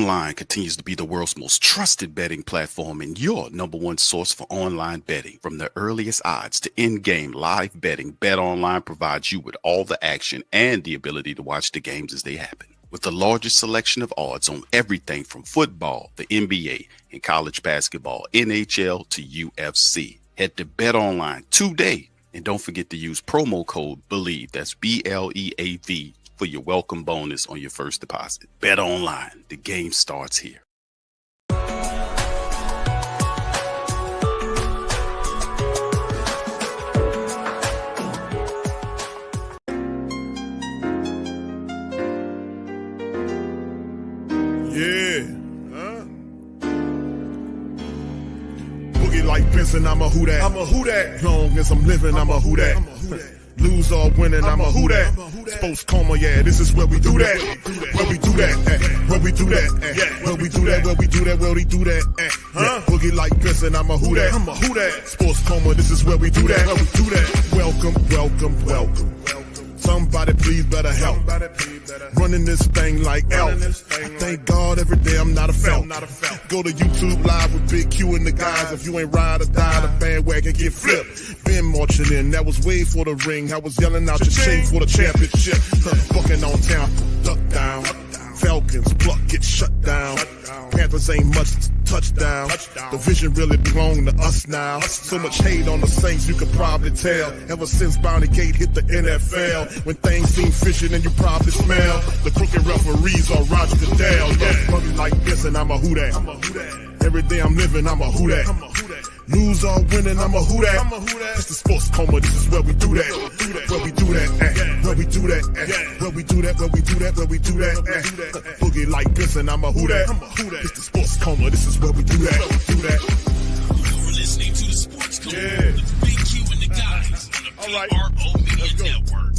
BetOnline continues to be the world's most trusted betting platform and your number one source for online betting. From the earliest odds to in-game live betting, BetOnline provides you with all the action and the ability to watch the games as they happen. With the largest selection of odds on everything from football, the NBA, and college basketball, NHL to UFC. Head to BetOnline today and don't forget to use promo code BELIEVE, that's BLEAV, for your welcome bonus on your first deposit. BetOnline, the game starts here. Like Benson, I'm a who that. I'm a who that. Long as I'm living, I'm a who that. Lose or winning, I'm a who that. Sports Coma, yeah, this is where we do that. Where we do that. Where we do that. Where we do that. Where we do that. Where we do that. Boogie like Benson, I'm a who that. I'm a who that. Sports Coma, this is where we do that. Where we do that. Welcome, welcome, welcome. Somebody please better help. Running this thing like elf. I thank God every day I'm not a felt. Go to YouTube Live with Big Q and the guys. If you ain't ride or die, the bandwagon get flipped. Been marching in, that was way for the ring. I was yelling out your shade for the championship. Bucking on town, duck down. Falcons, pluck, get shut down. Panthers ain't much touchdown. The vision really belong to us now. So much hate on the Saints, you could probably tell. Ever since Bounty Gate hit the NFL. When things seem fishy, then you probably smell the crooked referees or Roger Goodell. Yeah, probably like this, and I'm a who that. Every day I'm living, I'm a who that. Lose or winning, I'm a who that. It's the Sports Coma, this is where we do that. Where we do that, where we do that, where we do that, where we do that, where we do that. Boogie like this, and I'm a who that. It's the Sports Coma, this is where we do that. You're listening to the Sports Coma with Big Q and the guys on the PRO Media Network.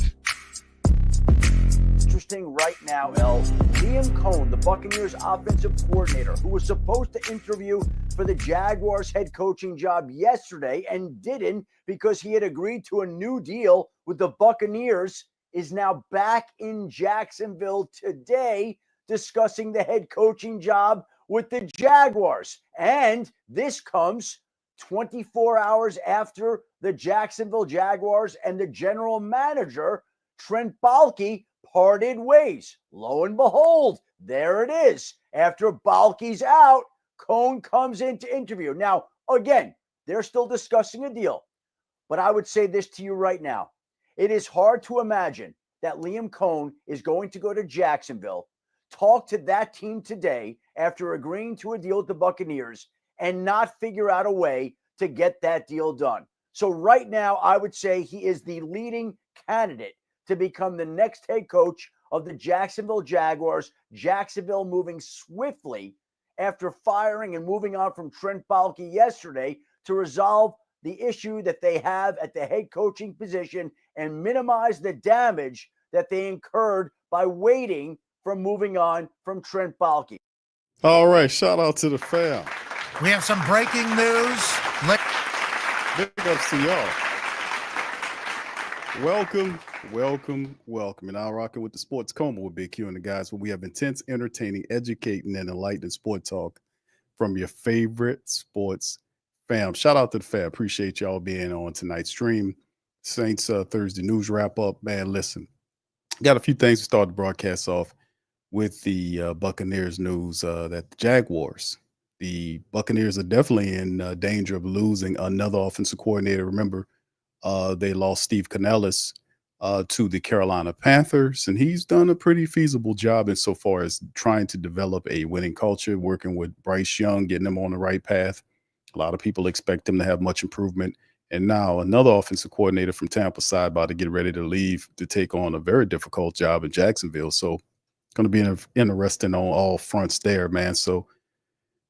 Interesting right now, Liam Coen, the Buccaneers offensive coordinator, who was supposed to interview for the Jaguars head coaching job yesterday and didn't because he had agreed to a new deal with the Buccaneers, is now back in Jacksonville today discussing the head coaching job with the Jaguars. And this comes 24 hours after the Jacksonville Jaguars and the general manager, Trent Baalke, parted ways. Lo and behold, there it is. After Baalke's out, Coen comes in to interview. Now, again, they're still discussing a deal. But I would say this to you right now. It is hard to imagine that Liam Coen is going to go to Jacksonville, talk to that team today after agreeing to a deal with the Buccaneers, and not figure out a way to get that deal done. So right now, I would say he is the leading candidate to become the next head coach of the Jacksonville Jaguars. Jacksonville moving swiftly after firing and moving on from Trent Baalke yesterday to resolve the issue that they have at the head coaching position and minimize the damage that they incurred by waiting from moving on from Trent Baalke. All right, shout out to the fam. We have some breaking news. Big ups to y'all. Welcome. And I'm rocking with the Sports Coma with Big Q and the guys, where we have intense, entertaining, educating, and enlightening sport talk from your favorite sports fam. Shout out to the fam. Appreciate y'all being on tonight's stream. Saints Thursday news wrap up. Man, listen, got a few things to start the broadcast off with the Buccaneers news that the Buccaneers are definitely in danger of losing another offensive coordinator. Remember, they lost Steve Canellis to the Carolina Panthers, and he's done a pretty feasible job insofar as trying to develop a winning culture, working with Bryce Young, getting them on the right path. A lot of people expect him to have much improvement. And now another offensive coordinator from Tampa side about to get ready to leave to take on a very difficult job in Jacksonville. So going to be interesting on all fronts there, man. So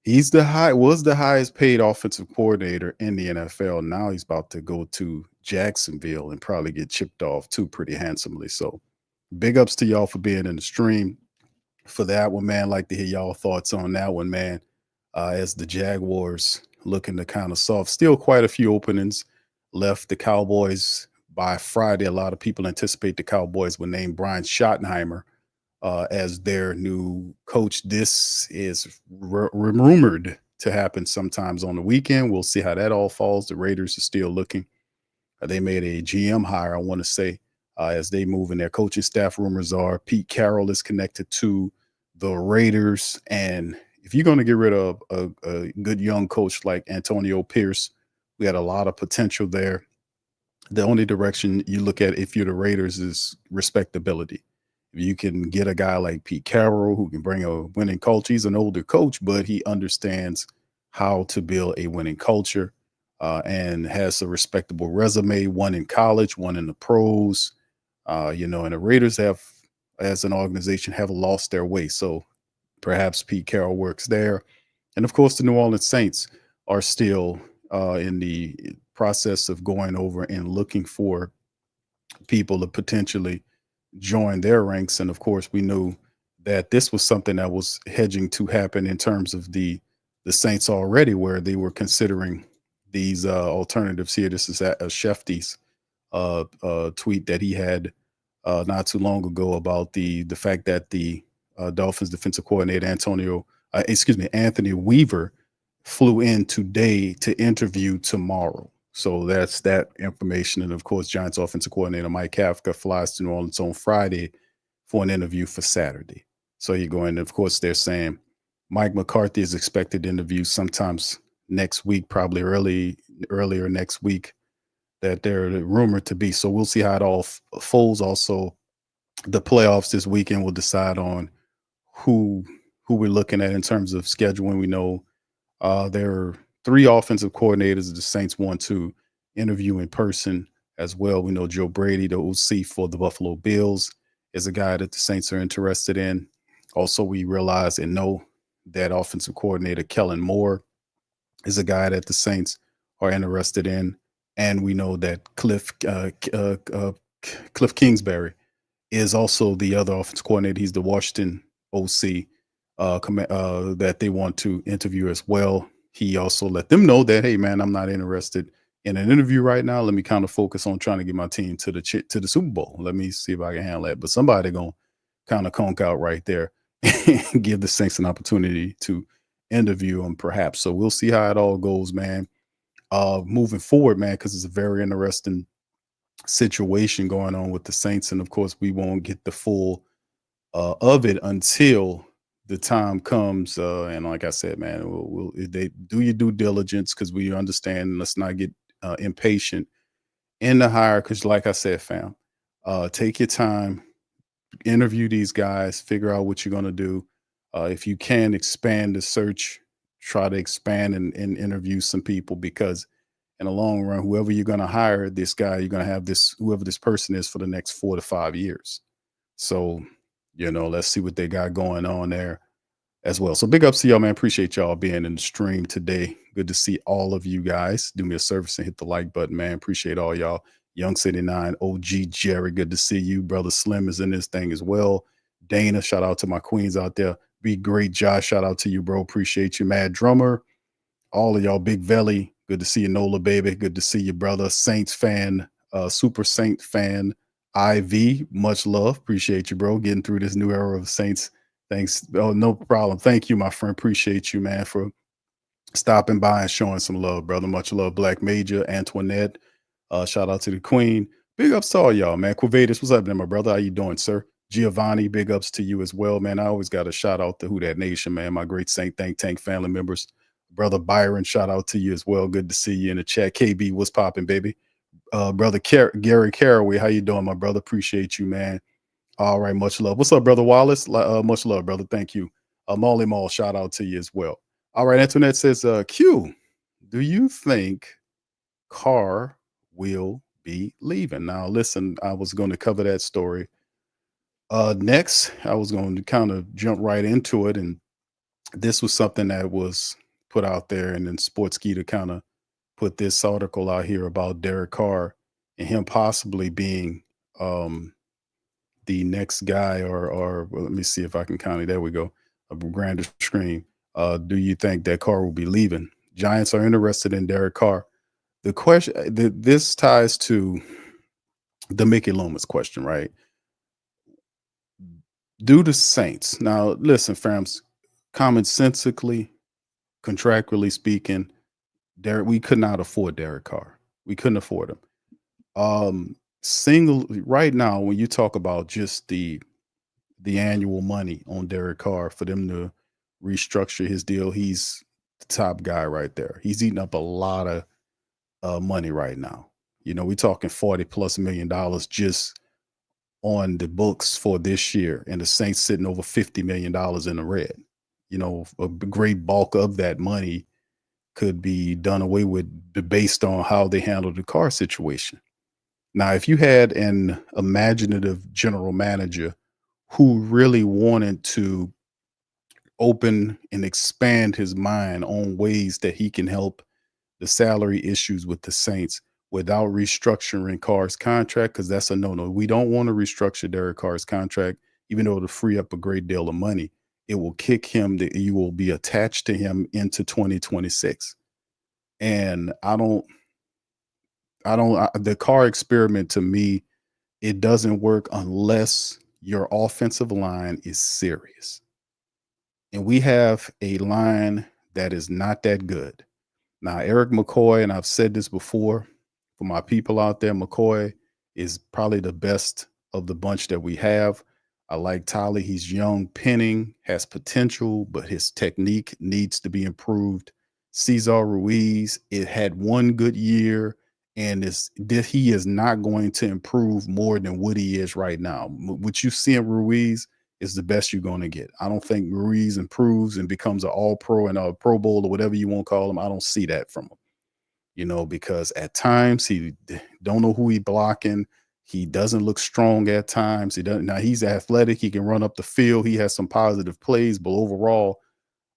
was the highest paid offensive coordinator in the NFL. Now he's about to go to Jacksonville and probably get chipped off too pretty handsomely. So big ups to y'all for being in the stream for that one, man. Like to hear y'all thoughts on that one, man. As the Jaguars looking to kind of soft, still quite a few openings left. The Cowboys by Friday, a lot of people anticipate the Cowboys will name Brian Schottenheimer as their new coach. This is rumored to happen sometimes on the weekend. We'll see how that all falls. The Raiders are still looking. They made a GM hire, I want to say, as they move in their coaching staff. Rumors are Pete Carroll is connected to the Raiders. And if you're going to get rid of a good young coach like Antonio Pierce, we had a lot of potential there. The only direction you look at if you're the Raiders is respectability. If you can get a guy like Pete Carroll who can bring a winning culture, he's an older coach, but he understands how to build a winning culture. And has a respectable resume, one in college, one in the pros, and the Raiders have, as an organization, have lost their way. So perhaps Pete Carroll works there. And of course, the New Orleans Saints are still in the process of going over and looking for people to potentially join their ranks. And of course, we knew that this was something that was hedging to happen in terms of the Saints already, where they were considering these alternatives here. This is a Shefty's tweet that he had not too long ago about the fact that the Dolphins defensive coordinator Anthony Weaver flew in today to interview tomorrow. So that's that information. And of course, Giants offensive coordinator Mike Kafka flies to New Orleans on Friday for an interview for Saturday. So you're going, of course, they're saying Mike McCarthy is expected to interview sometimes next week, probably earlier next week, that they're rumored to be. So we'll see how it all folds. Also, the playoffs this weekend will decide on who we're looking at in terms of scheduling. We know there are 3 offensive coordinators the Saints want to interview in person as well. We know Joe Brady, the OC for the Buffalo Bills, is a guy that the Saints are interested in. Also, we realize and know that offensive coordinator Kellen Moore is a guy that the Saints are interested in. And we know that Cliff Kingsbury is also the other offensive coordinator. He's the Washington OC that they want to interview as well. He also let them know that, hey, man, I'm not interested in an interview right now. Let me kind of focus on trying to get my team to the Super Bowl. Let me see if I can handle that. But somebody going to kind of conk out right there and give the Saints an opportunity to interview him perhaps. So we'll see how it all goes, man. Moving forward, man, because it's a very interesting situation going on with the Saints. And of course, we won't get the full of it until the time comes. And like I said, man, they do your due diligence, because we understand, let's not get impatient in the hire. Because like I said, fam, take your time, interview these guys, figure out what you're going to do. If you can expand the search, try to expand and interview some people, because in the long run, whoever you're going to hire, this guy, you're going to have whoever this person is for the next 4 to 5 years. So, let's see what they got going on there as well. So big ups to y'all, man. Appreciate y'all being in the stream today. Good to see all of you guys. Do me a service and hit the like button, man. Appreciate all y'all. Young City 9, OG Jerry, good to see you. Brother Slim is in this thing as well. Dana, shout out to my queens out there. Be great, Josh. Shout out to you, bro. Appreciate you. Mad Drummer. All of y'all. Big Velly. Good to see you, Nola, baby. Good to see you, brother. Saints fan, Super Saint fan, IV. Much love. Appreciate you, bro. Getting through this new era of Saints. Thanks. Oh, no problem. Thank you, my friend. Appreciate you, man, for stopping by and showing some love, brother. Much love. Black Major, Antoinette. Shout out to the Queen. Big ups to all y'all, man. Quavatus, what's up, man, my brother? How you doing, sir? Giovanni, big ups to you as well, man. I always got to shout out to Who Dat Nation, man. My great Saint Think Tank family members. Brother Byron, shout out to you as well. Good to see you in the chat. KB, what's popping, baby? Brother Gary Caraway, how you doing, my brother? Appreciate you, man. All right, much love. What's up, brother Wallace? Much love, brother. Thank you. Molly Mall, shout out to you as well. All right, Antoinette says, Q, do you think Carr will be leaving? Now, listen, I was going to cover that story next. I was going to kind of jump right into it, and this was something that was put out there, and then Sportskeeda to kind of put this article out here about Derek Carr and him possibly being the next guy, or well, let me see if I can count it. There we go. A grander screen. Do you think that Carr will be leaving? Giants are interested in Derek Carr. The question, this ties to the Mickey Loomis question, right? Do the Saints. Now, listen, fams, commonsensically, contractually speaking, we could not afford Derek Carr. We couldn't afford him. Single right now, when you talk about just the annual money on Derek Carr for them to restructure his deal, he's the top guy right there. He's eating up a lot of money right now. You know, we're talking $40+ million just on the books for this year, and the Saints sitting over $50 million in the red. You know, a great bulk of that money could be done away with based on how they handled the Carr situation. Now, if you had an imaginative general manager who really wanted to open and expand his mind on ways that he can help the salary issues with the Saints without restructuring Carr's contract, because that's a no-no. We don't want to restructure Derek Carr's contract, even though it'll free up a great deal of money. It will kick him, that you will be attached to him into 2026. And the Carr experiment, to me, it doesn't work unless your offensive line is serious. And we have a line that is not that good. Now, Eric McCoy, and I've said this before, for my people out there, McCoy is probably the best of the bunch that we have. I like Tyler. He's young. Penning has potential, but his technique needs to be improved. Cesar Ruiz, it had one good year, and he is not going to improve more than what he is right now. What you see in Ruiz is the best you're going to get. I don't think Ruiz improves and becomes an all-pro and a Pro Bowl or whatever you want to call him. I don't see that from him, you know, because at times he don't know who he's blocking. He doesn't look strong at times. He doesn't. Now, he's athletic. He can run up the field. He has some positive plays, but overall,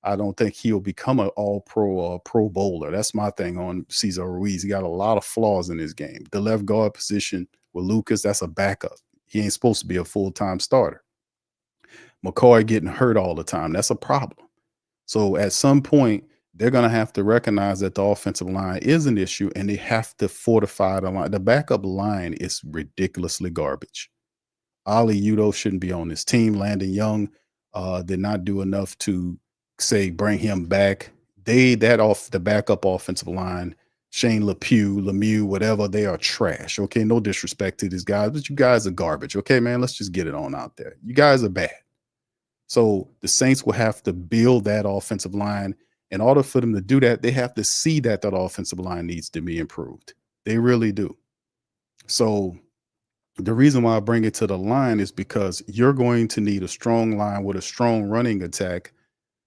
I don't think he'll become an all-pro Pro Bowler. That's my thing on Cesar Ruiz. He got a lot of flaws in his game. The left guard position with Lucas, that's a backup. He ain't supposed to be a full-time starter. McCoy getting hurt all the time, that's a problem. So at some point, they're going to have to recognize that the offensive line is an issue, and they have to fortify the line. The backup line is ridiculously garbage. Ali Udo shouldn't be on this team. Landon Young did not do enough to say bring him back. The backup offensive line, Shane Lemieux, whatever, they are trash. Okay, no disrespect to these guys, but you guys are garbage. Okay, man, let's just get it on out there. You guys are bad. So the Saints will have to build that offensive line. In order for them to do that, they have to see that offensive line needs to be improved. They really do. So the reason why I bring it to the line is because you're going to need a strong line with a strong running attack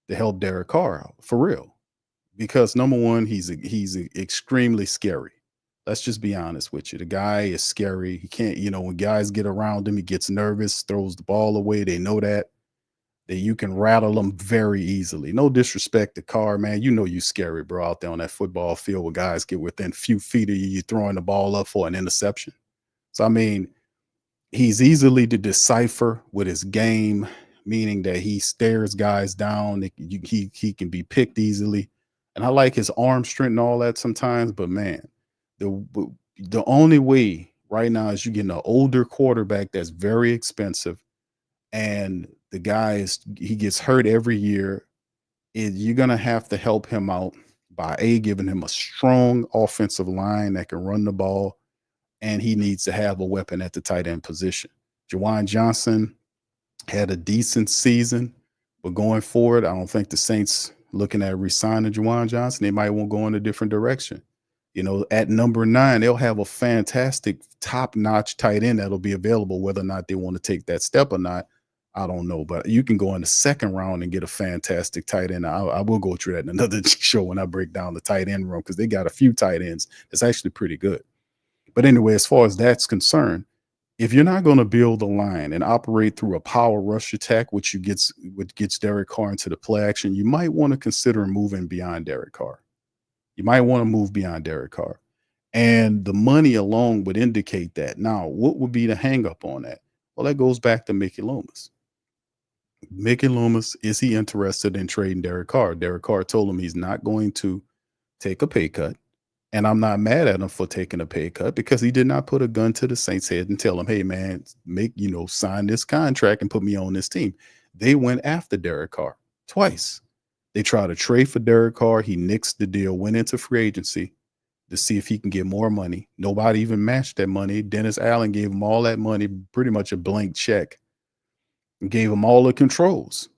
to help Derek Carr out, for real. Because number one, he's extremely scary. Let's just be honest with you. The guy is scary. He can't, when guys get around him, he gets nervous, throws the ball away. They know that you can rattle them very easily. No disrespect to Carr, man. You scary, bro, out there on that football field where guys get within a few feet of you, you're throwing the ball up for an interception. So, I mean, he's easily to decipher with his game, meaning that he stares guys down. He can be picked easily. And I like his arm strength and all that sometimes, but man, the only way right now is you getting an older quarterback that's very expensive, and the guy he gets hurt every year. You're going to have to help him out by giving him a strong offensive line that can run the ball, and he needs to have a weapon at the tight end position. Juwan Johnson had a decent season, but going forward, I don't think the Saints looking at re-signing Juwan Johnson. They might want to go in a different direction. At number 9, they'll have a fantastic top-notch tight end that'll be available. Whether or not they want to take that step or not, I don't know. But you can go in the second round and get a fantastic tight end. I will go through that in another show when I break down the tight end room, because they got a few tight ends that's actually pretty good. But anyway, as far as that's concerned, if you're not going to build a line and operate through a power rush attack, which gets Derek Carr into the play action, you might want to consider moving beyond Derek Carr. You might want to move beyond Derek Carr. And the money alone would indicate that. Now, what would be the hang up on that? Well, that goes back to Mickey Loomis. Mickey Loomis, is he interested in trading Derek Carr? Derek Carr told him he's not going to take a pay cut. And I'm not mad at him for taking a pay cut because he did not put a gun to the Saints' head and tell him, hey, man, sign this contract and put me on this team. They went after Derek Carr twice. They tried to trade for Derek Carr. He nixed the deal, went into free agency to see if he can get more money. Nobody even matched that money. Dennis Allen gave him all that money, pretty much a blank check, and gave him all the controls.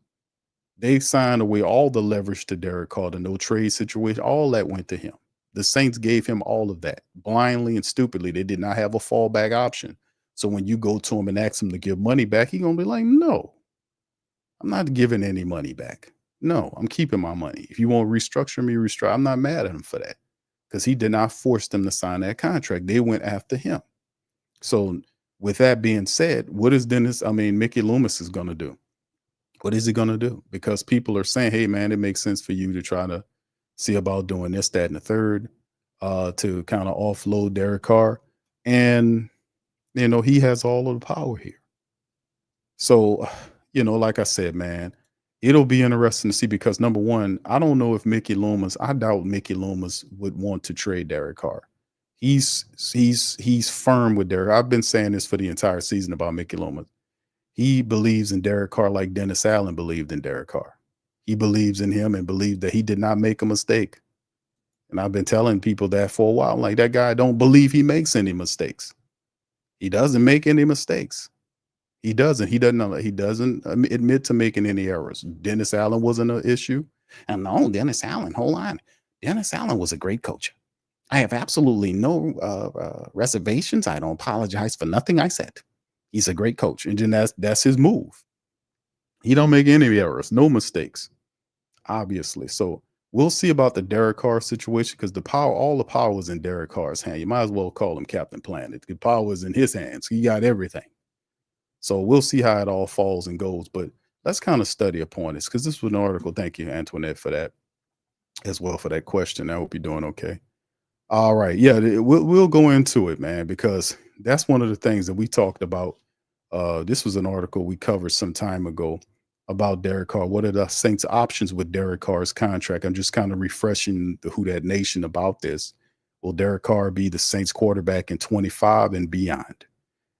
They signed away all the leverage to Derek Carr, the no trade situation. All that went to him. The Saints gave him all of that blindly and stupidly. They did not have a fallback option. So when you go to him and ask him to give money back, he's going to be like, no, I'm not giving any money back. No, I'm keeping my money. If you want to restructure me, restructure. I'm not mad at him for that because he did not force them to sign that contract. They went after him. So with that being said, what is Mickey Loomis is going to do? What is he going to do? Because people are saying, hey, man, it makes sense for you to try to see about doing this, that, and the third to kind of offload Derek Carr. And, he has all of the power here. So, like I said, man, it'll be interesting to see because, number one, I don't know if I doubt Mickey Loomis would want to trade Derek Carr. He's firm with Derek. I've been saying this for the entire season about Mickey Loomis. He believes in Derek Carr like Dennis Allen believed in Derek Carr. He believes in him and believed that he did not make a mistake. And I've been telling people that for a while. Like, that guy don't believe he makes any mistakes. He doesn't make any mistakes. He doesn't admit to making any errors. Dennis Allen wasn't an issue. And no, Dennis Allen, hold on. Dennis Allen was a great coach. I have absolutely no reservations. I don't apologize for nothing I said. He's a great coach. And then that's his move. He don't make any errors, no mistakes, obviously. So we'll see about the Derek Carr situation because all the power was in Derek Carr's hand. You might as well call him Captain Planet. The power was in his hands. He got everything. So we'll see how it all falls and goes. But let's kind of study upon this because this was an article. Thank you, Antoinette, for that as well, for that question. I hope you're doing okay. All right. Yeah, we'll go into it, man, because that's one of the things that we talked about. This was an article we covered some time ago about Derek Carr. What are the Saints' options with Derek Carr's contract? I'm just kind of refreshing the Who Dat Nation about this. Will Derek Carr be the Saints quarterback in 25 and beyond?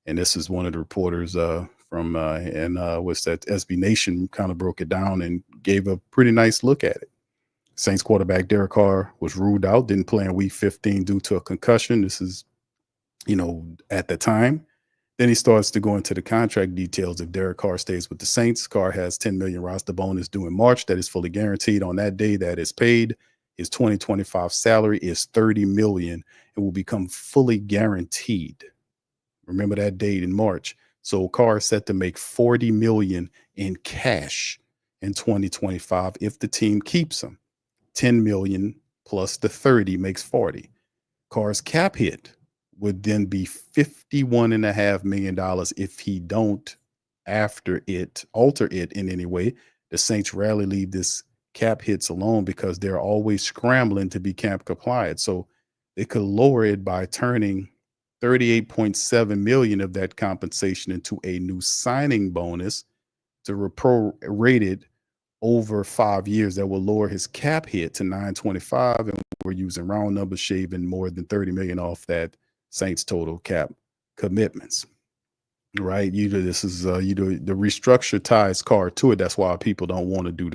And this is one of the reporters from what's that? SB Nation kind of broke it down and gave a pretty nice look at it. Saints quarterback Derek Carr was ruled out, didn't play in week 15 due to a concussion. This is, at the time. Then he starts to go into the contract details. If Derek Carr stays with the Saints, Carr has $10 million roster bonus due in March that is fully guaranteed on that day that is paid. His 2025 salary is $30 million and will become fully guaranteed. Remember that date in March. So Carr is set to make $40 million in cash in 2025 if the team keeps him. 10 million plus the 30 makes 40. Carr's cap hit would then be $51.5 million if he don't alter it in any way. The Saints rarely leave this cap hits alone because they're always scrambling to be cap compliant. So they could lower it by turning 38.7 million of that compensation into a new signing bonus to prorated over 5 years that will lower his cap hit to 925, and we're using round numbers, shaving more than 30 million off that Saints total cap commitments. Right? The restructure ties Carr to it. That's why people don't want to do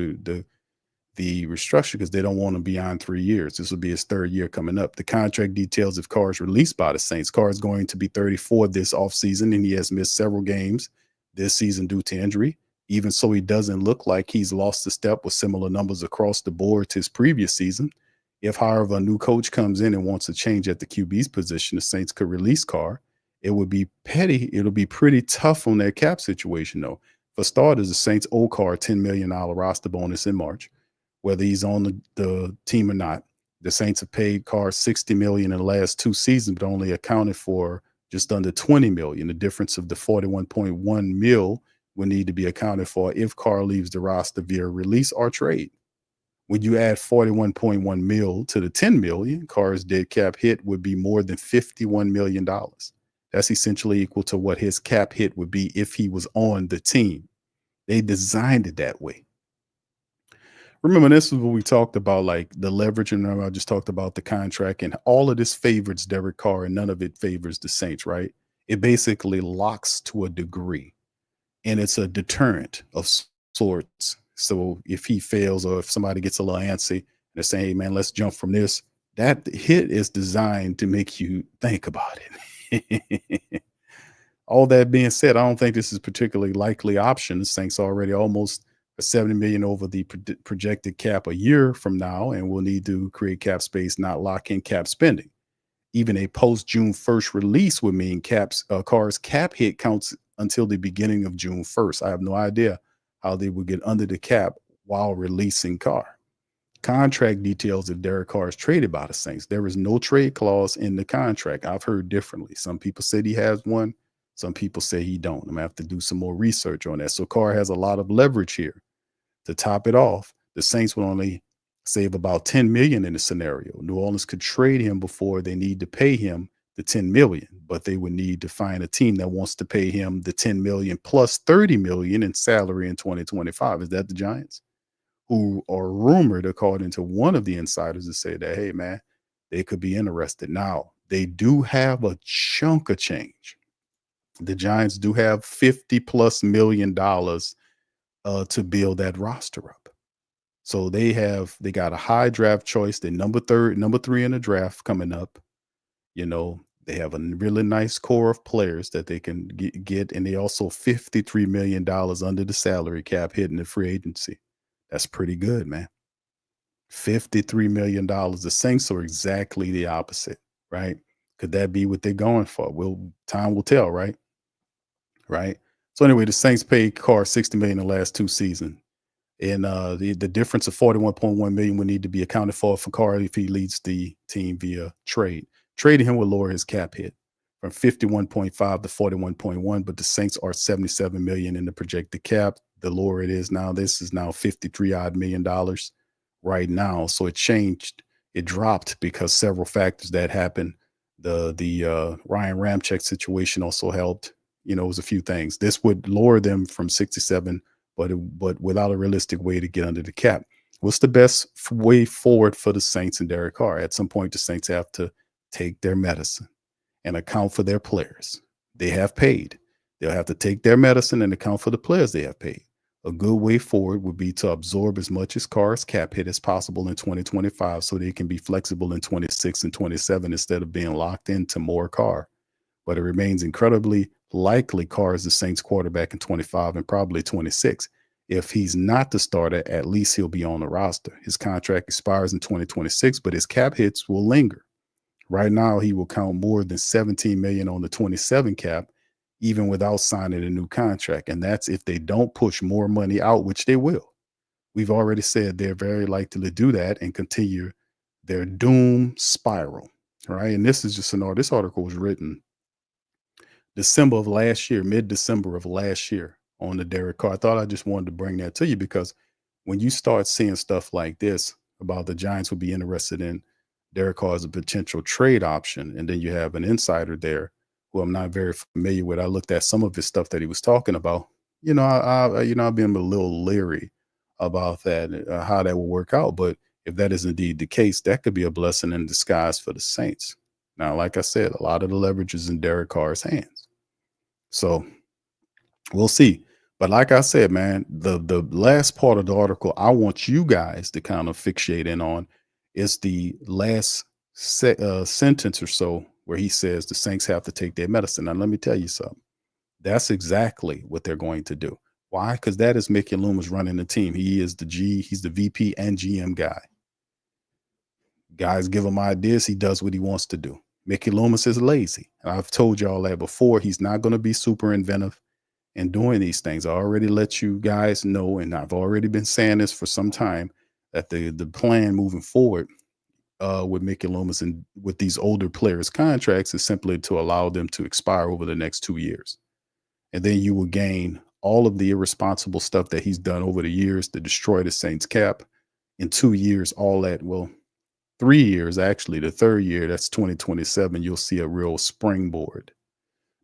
the restructure because they don't want him beyond 3 years. This will be his third year coming up. The contract details if Carr is released by the Saints. Carr is going to be 34 this offseason, and he has missed several games this season due to injury. Even so, he doesn't look like he's lost a step with similar numbers across the board to his previous season. If, however, a new coach comes in and wants to change at the QB's position, the Saints could release Carr. It would be petty. It'll be pretty tough on their cap situation, though. For starters, the Saints owe Carr $10 million roster bonus in March, whether he's on the team or not. The Saints have paid Carr $60 million in the last 2 seasons, but only accounted for just under $20 million. The difference of the $41.1 million will need to be accounted for if Carr leaves the roster via release or trade. When you add $41.1 million to the $10 million, Carr's dead cap hit would be more than $51 million. That's essentially equal to what his cap hit would be if he was on the team. They designed it that way. remember this is what we talked about, like the leverage. And remember, I just talked about the contract, and all of this favors Derek Carr, and none of it favors the Saints, right? It basically locks to a degree, and it's a deterrent of sorts. So if he fails, or if somebody gets a little antsy and they're saying, "Hey, man, let's jump from this," that hit is designed to make you think about it. All that being said, I don't think this is particularly likely option. The Saints already almost $70 million over the projected cap a year from now, and we'll need to create cap space, not lock in cap spending. Even a post June 1st release would mean Carr's cap hit counts until the beginning of June 1st. I have no idea how they would get under the cap while releasing Carr. Contract details if Derek Carr is traded by the Saints. There is no trade clause in the contract. I've heard differently. Some people said he has one. Some people say he don't. I'm gonna have to do some more research on that. So Carr has a lot of leverage here. To top it off, the Saints would only save about $10 million in the scenario. New Orleans could trade him before they need to pay him the $10 million, but they would need to find a team that wants to pay him the $10 million plus $30 million in salary in 2025. Is that the Giants? Who are rumored, according to one of the insiders, to say that, hey, man, they could be interested. Now, they do have a chunk of change. The Giants do have $50+ million to build that roster up. So they got a high draft choice. They're number 3 in the draft coming up. You know, they have a really nice core of players that they can get, and they also $53 million under the salary cap hitting the free agency. That's pretty good, man. $53 million. The Saints are exactly the opposite, right? Could that be what they're going for? Time will tell, right? Right. So anyway, the Saints paid Carr $60 million in the last 2 seasons. And the difference of $41.1 million would need to be accounted for Carr if he leads the team via trade. Trading him will lower his cap hit from 51.5 to 41.1, but the Saints are $77 million in the projected cap. The lower it is now, this is now $53 million right now. So it changed. It dropped because several factors that happened. The Ryan Ramczyk situation also helped. You know, it was a few things. This would lower them from 67, but without a realistic way to get under the cap. What's the best way forward for the Saints and Derek Carr? At some point, the Saints have to take their medicine and account for their players. They have paid. They'll have to take their medicine and account for the players they have paid. A good way forward would be to absorb as much as Carr's cap hit as possible in 2025 so they can be flexible in 26 and 27 instead of being locked into more Carr. But it remains incredibly likely Carr is the Saints quarterback in 25 and probably 26. If he's not the starter, at least he'll be on the roster. His contract expires in 2026, but his cap hits will linger. Right now, he will count more than $17 million on the 27 cap, even without signing a new contract. And that's if they don't push more money out, which they will. We've already said they're very likely to do that and continue their doom spiral, right? And this is just this article was written December of last year, mid-December of last year on the Derek Carr. I thought I just wanted to bring that to you because when you start seeing stuff like this about the Giants would be interested in Derek Carr as a potential trade option, and then you have an insider there who I'm not very familiar with. I looked at some of his stuff that he was talking about. You know, I've been a little leery about that, how that will work out. But if that is indeed the case, that could be a blessing in disguise for the Saints. Now, like I said, a lot of the leverage is in Derek Carr's hands. So we'll see. But like I said, man, the last part of the article I want you guys to kind of fixate in on is the last sentence or so where he says the Saints have to take their medicine. Now, let me tell you something. That's exactly what they're going to do. Why? Because that is Mickey Loomis running the team. He is he's the VP and GM guy. Guys give him ideas. He does what he wants to do. Mickey Loomis is lazy. And I've told y'all that before. He's not going to be super inventive in doing these things. I already let you guys know, and I've already been saying this for some time, that the plan moving forward with Mickey Loomis and with these older players' contracts is simply to allow them to expire over the next 2 years. And then you will gain all of the irresponsible stuff that he's done over the years to destroy the Saints cap in 2 years, all that, 3 years, actually, the third year, that's 2027, you'll see a real springboard.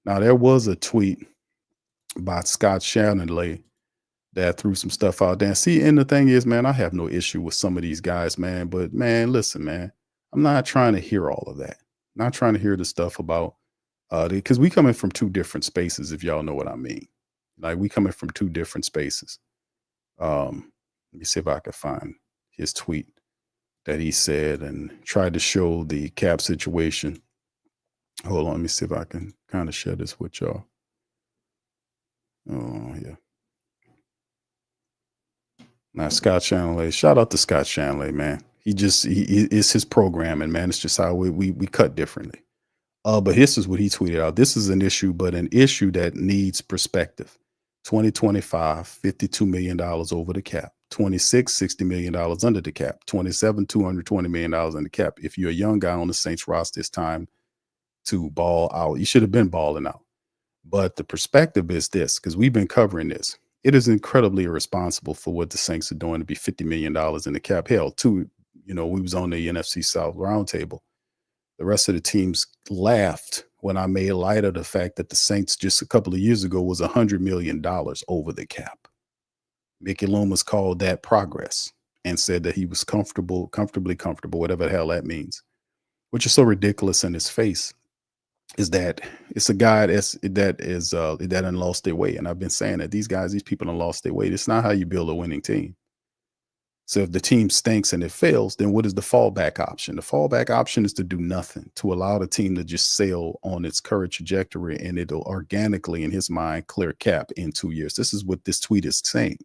Now, there was a tweet by Scott Shannonley that threw some stuff out there. See, and the thing is, man, I have no issue with some of these guys, man. But man, listen, man, I'm not trying to hear all of that. Not trying to hear the stuff about because we coming from two different spaces, if y'all know what I mean. Like we coming from two different spaces. Let me see if I can find his tweet that he said and tried to show the cap situation. Hold on, let me see if I can kind of share this with y'all. Oh, yeah. Now, Scott Shanley, shout out to Scott Shanley, man. It's his programming, man. It's just how we cut differently. But this is what he tweeted out. This is an issue, but an issue that needs perspective. 2025, $52 million over the cap. 26, $60 million under the cap. 27, $220 million under the cap. If you're a young guy on the Saints roster, it's time to ball out. You should have been balling out. But the perspective is this, because we've been covering this. It is incredibly irresponsible for what the Saints are doing to be $50 million in the cap. Hell, too, we was on the NFC South roundtable. The rest of the teams laughed when I made light of the fact that the Saints just a couple of years ago was $100 million over the cap. Mickey Loomis called that progress and said that he was comfortably comfortable, whatever the hell that means, which is so ridiculous in his face. Is that it's a guy that done lost their way. And I've been saying that these people have lost their way. It's not how you build a winning team. So if the team stinks and it fails, then what is the fallback option? The fallback option is to do nothing, to allow the team to just sail on its current trajectory, and it'll organically, in his mind, clear cap in 2 years. This is what this tweet is saying.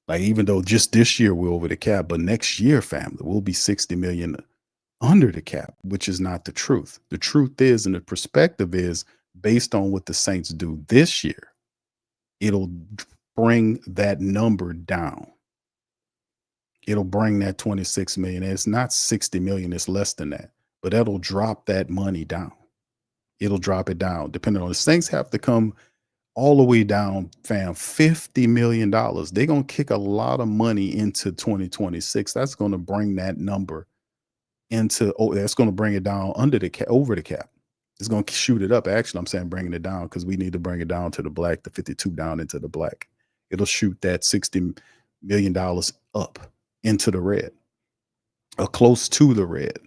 Like, even though just this year we're over the cap, but next year, family, we'll be 60 million under the cap, which is not the truth. The truth is, and the perspective is, based on what the Saints do this year, it'll bring that number down. It'll bring that 26 million. It's not 60 million, it's less than that, but that'll drop that money down. It'll drop it down. Depending on the Saints have to come all the way down, fam, $50 million. They're going to kick a lot of money into 2026. That's going to bring that number that's going to bring it down under the cap, over the cap. It's going to shoot it up. Actually, I'm saying bringing it down because we need to bring it down to the black, the 52 down into the black. It'll shoot that $60 million up into the red, or close to the red.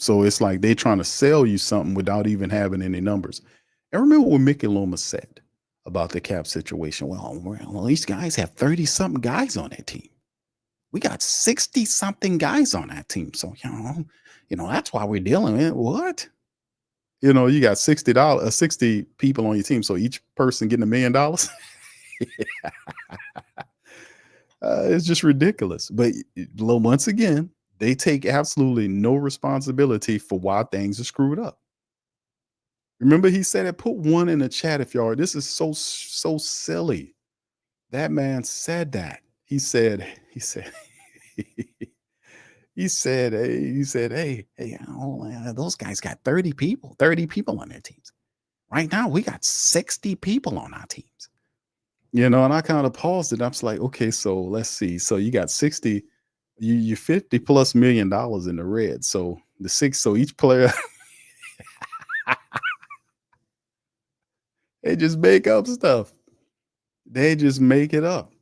So it's like they're trying to sell you something without even having any numbers. And remember what Mickey Loomis said about the cap situation. Well, these guys have 30-something guys on that team. We got 60-something guys on that team. So, that's why we're dealing with it. What? You got $60 people on your team. So each person getting $1 million. It's just ridiculous. But once again, they take absolutely no responsibility for why things are screwed up. Remember, he said it. Put one in the chat if y'all. This is so silly. That man said that. He said, hey, those guys got 30 people on their teams. Right now, we got 60 people on our teams. And I kind of paused it. I was like, okay, so let's see. So you got 60, you $50 plus million in the red. So so each player, they just make up stuff. They just make it up.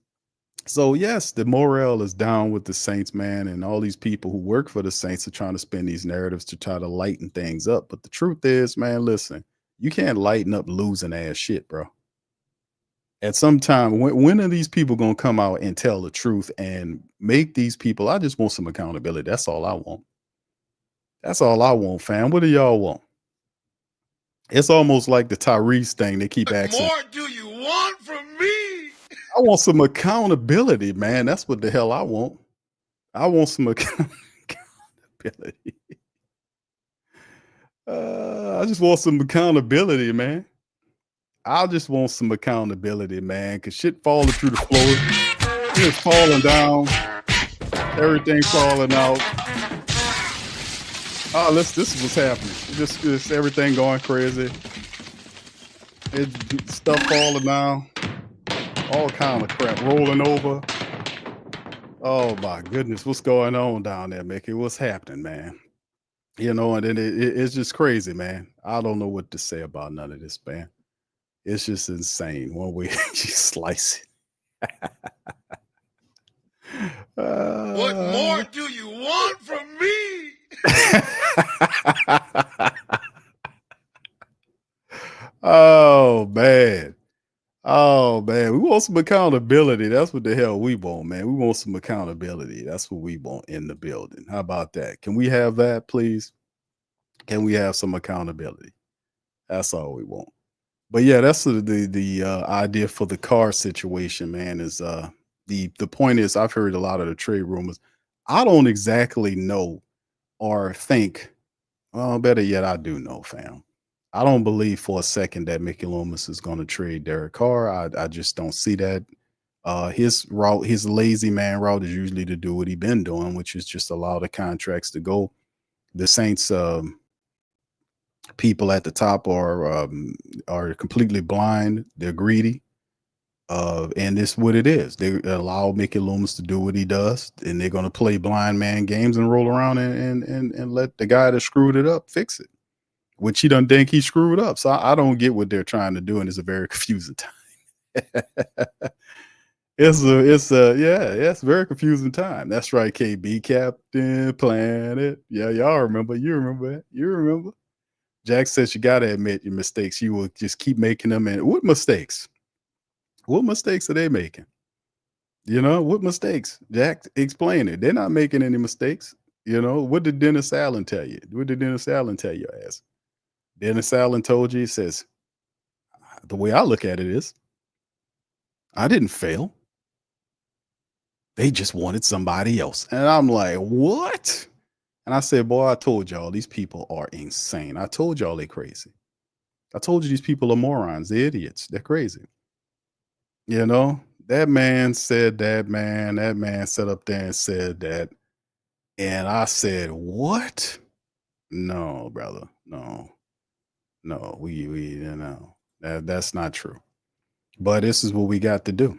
So yes, the morale is down with the Saints, man, and all these people who work for the Saints are trying to spin these narratives to try to lighten things up. But the truth is, man, listen, you can't lighten up losing ass shit, bro. At some time, when are these people going to come out and tell the truth and make these people? I just want some accountability. That's all I want. That's all I want, fam. What do y'all want? It's almost like the Tyrese thing. They keep asking. What more do you want from me? I want some accountability, man. That's what the hell I want. I want some accountability. I just want some accountability, man. I just want some accountability, man, because shit falling through the floor. It's falling down. Everything falling out. Oh, this is what's happening. Just everything going crazy. It's stuff falling down. All kind of crap rolling over. Oh my goodness, what's going on down there, Mickey? What's happening, man? And then it's just crazy, man. I don't know what to say about none of this, man. It's just insane. One way you slice it. What more do you want from me? Oh man. Oh man, we want some accountability. That's what the hell we want, man. We want some accountability. That's what we want in the building. How about that? Can we have that, please? Can we have some accountability? That's all we want. But yeah, that's the idea for the car situation, man. Is the point is, I've heard a lot of the trade rumors. I don't exactly know or think. Well, better yet, I do know, fam. I don't believe for a second that Mickey Loomis is going to trade Derek Carr. I just don't see that. His route, his lazy man route, is usually to do what he's been doing, which is just allow the contracts to go. The Saints people at the top are completely blind. They're greedy. And it's what it is. They allow Mickey Loomis to do what he does, and they're going to play blind man games and roll around and let the guy that screwed it up fix it, which he doesn't think he screwed up. So I don't get what they're trying to do, and it's a very confusing time. It's a very confusing time. That's right, KB, Captain Planet. Yeah, y'all remember. You remember it. You remember. Jack says you got to admit your mistakes. You will just keep making them. And what mistakes? What mistakes are they making? You know, what mistakes? Jack, explain it. They're not making any mistakes. You know, what did Dennis Allen tell you? What did Dennis Allen tell your ass? Dennis Allen told you, he says, the way I look at it is, I didn't fail. They just wanted somebody else. And I'm like, what? And I said, boy, I told y'all these people are insane. I told y'all they're crazy. I told you these people are morons. They're idiots. They're crazy. You know, that man said that, man. That man sat up there and said that. And I said, what? No, brother. No, we you know, that's not true. But this is what we got to do.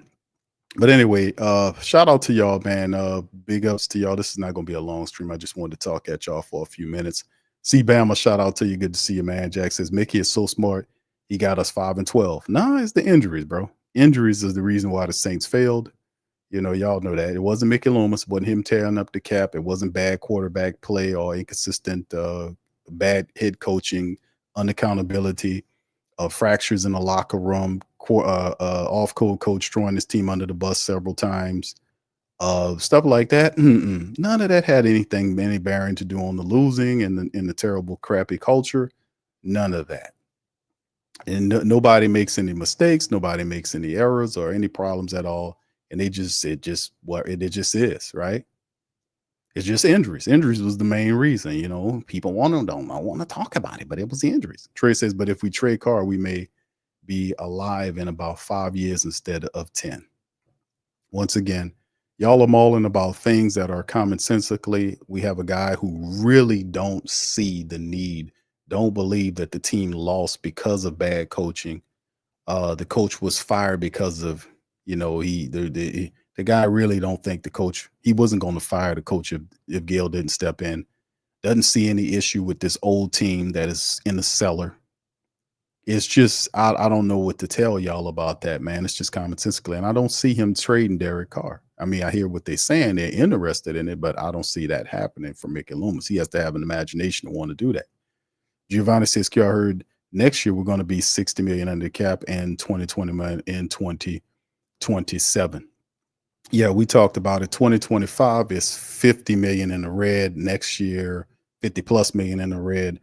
But anyway, shout out to y'all, man. Big ups to y'all. This is not going to be a long stream. I just wanted to talk at y'all for a few minutes. See, Bama, shout out to you. Good to see you, man. Jack says, Mickey is so smart. He got us 5-12. Nah, it's the injuries, bro. Injuries is the reason why the Saints failed. You know, y'all know that. It wasn't Mickey Loomis. It wasn't him tearing up the cap. It wasn't bad quarterback play or inconsistent, bad head coaching, unaccountability, fractures in the locker room, off-code coach throwing his team under the bus several times, stuff like that. None of that had any bearing to do on the losing and the terrible, crappy culture. None of that. And nobody makes any mistakes. Nobody makes any errors or any problems at all. And it just is, right? It's just injuries. Injuries was the main reason, you know. People don't want to talk about it, but it was the injuries. Trey says, but if we trade Carr, we may be alive in about 5 years instead of 10. Once again, y'all are mauling about things that are commonsensically. We have a guy who really don't see the need, don't believe that the team lost because of bad coaching. The coach was fired because of, you know, the guy really don't think the coach, he wasn't going to fire the coach if Gail didn't step in. Doesn't see any issue with this old team that is in the cellar. It's just, I don't know what to tell y'all about that, man. It's just commonsensically. And I don't see him trading Derek Carr. I mean, I hear what they're saying. They're interested in it, but I don't see that happening for Mickey Loomis. He has to have an imagination to want to do that. Giovanni says, I heard next year we're going to be 60 million under the cap and 2020 million in 2027. Yeah, we talked about it. 2025 is 50 million in the red. Next year, 50 plus million in the red.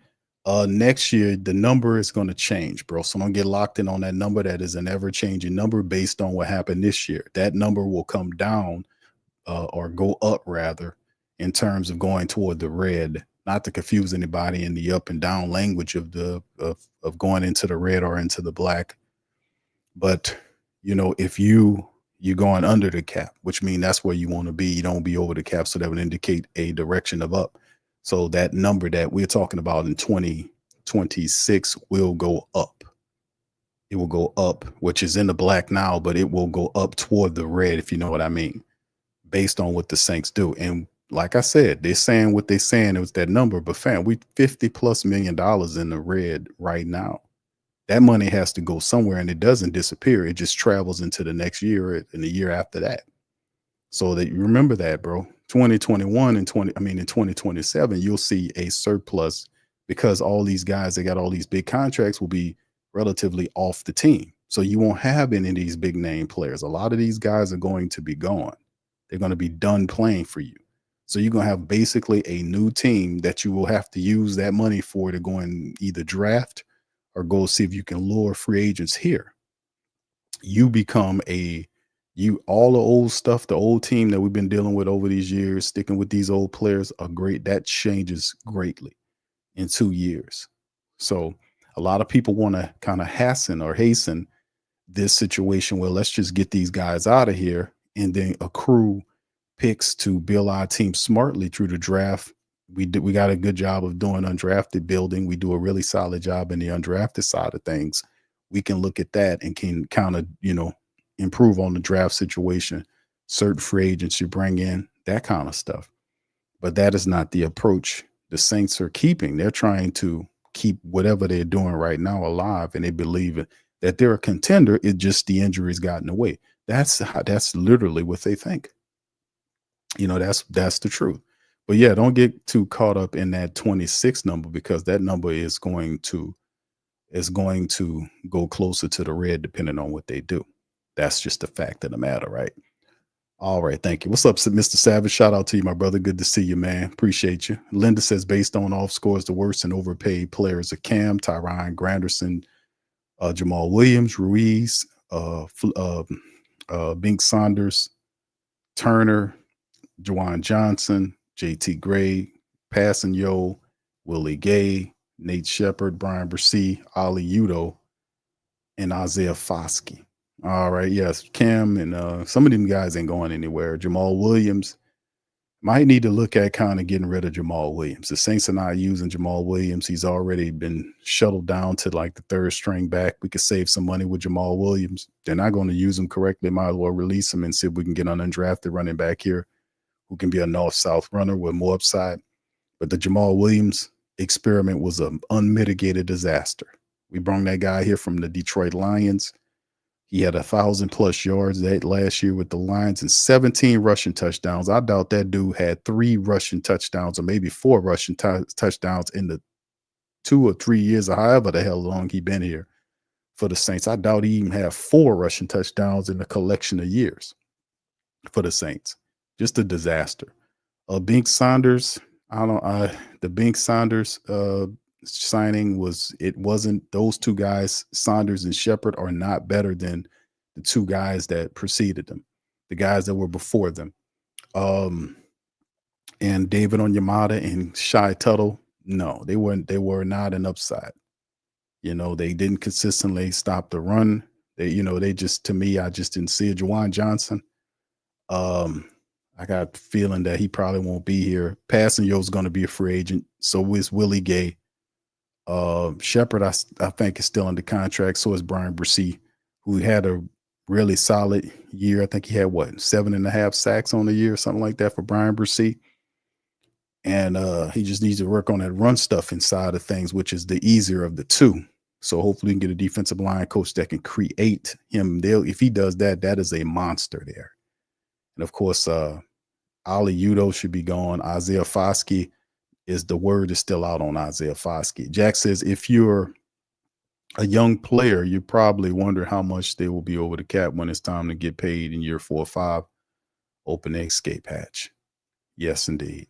Next year, the number is going to change, bro. So don't get locked in on that number. That is an ever-changing number based on what happened this year. That number will come down or go up, rather, in terms of going toward the red. Not to confuse anybody in the up and down language of of going into the red or into the black. But, you know, if you're going under the cap, which means that's where you want to be. You don't be over the cap, so that would indicate a direction of up. So that number that we're talking about in 2026 will go up. It will go up, which is in the black now, but it will go up toward the red, if you know what I mean, based on what the Saints do. And like I said, they're saying what they're saying. It was that number, but fam, we $50+ million in the red right now. that money has to go somewhere, and it doesn't disappear. It just travels into the next year and the year after that. So that you remember that, bro. 2021 and in 2027, you'll see a surplus because all these guys that got all these big contracts will be relatively off the team. So you won't have any of these big name players. A lot of these guys are going to be gone. They're going to be done playing for you. So you're going to have basically a new team that you will have to use that money for to go and either draft or go see if you can lure free agents here. You become all the old stuff, the old team that we've been dealing with over these years, sticking with these old players are great. That changes greatly in 2 years. So a lot of people want to kind of hasten this situation where let's just get these guys out of here and then accrue picks to build our team smartly through the draft. We got a good job of doing undrafted building. We do a really solid job in the undrafted side of things. We can look at that and can kind of, improve on the draft situation, certain free agents you bring in, that kind of stuff. But that is not the approach the Saints are keeping. They're trying to keep whatever they're doing right now alive, and they believe that they're a contender. It's just the injuries got in the way. That's literally what they think. That's the truth. But yeah, don't get too caught up in that 26 number because that number is going to go closer to the red depending on what they do. That's just the fact of the matter, right? All right, thank you. What's up, Mr. Savage? Shout out to you, my brother. Good to see you, man. Appreciate you. Linda says, based on off scores, the worst and overpaid players are Cam, Tyron, Granderson, Jamal Williams, Ruiz, Bink Saunders, Turner, Juwan Johnson, JT Gray, Passanio, Willie Gay, Nate Shepard, Brian Bresee, Ali Udo, and Isaiah Foskey. All right, yes, Cam and some of them guys ain't going anywhere. Jamal Williams might need to look at kind of getting rid of Jamal Williams. The Saints are not using Jamal Williams. He's already been shuttled down to like the third string back. We could save some money with Jamal Williams. They're not going to use him correctly. Might as well release him and see if we can get an undrafted running back here who can be a north-south runner with more upside. But the Jamal Williams experiment was an unmitigated disaster. We brought that guy here from the Detroit Lions. He had 1,000+ yards that last year with the Lions and 17 rushing touchdowns. I doubt that dude had 3 rushing touchdowns or maybe 4 rushing touchdowns in the 2 or 3 years or however the hell long he been here for the Saints. I doubt he even had 4 rushing touchdowns in a collection of years for the Saints. Just a disaster. Bink Saunders, the Bink Saunders signing wasn't those two guys, Saunders and Shepard, are not better than the 2 guys that preceded them, the guys that were before them. And David Onyemata and Shai Tuttle, no, they were not an upside. They didn't consistently stop the run. They just, to me, I just didn't see it. Juwan Johnson, I got the feeling that he probably won't be here. Passanio's going to be a free agent. So is Willie Gay. Shepard, I think, is still under contract. So is Brian Bresee, who had a really solid year. I think he had 7.5 sacks on the year, something like that for Brian Bresee. And he just needs to work on that run stuff inside of things, which is the easier of the two. So hopefully we can get a defensive line coach that can create him. If he does that, that is a monster there. And of course, Ali Udo should be gone. Isaiah Foskey the word is still out on Isaiah Foskey. Jack says, if you're a young player, you probably wonder how much they will be over the cap when it's time to get paid in year 4 or 5. Open the escape hatch. Yes, indeed.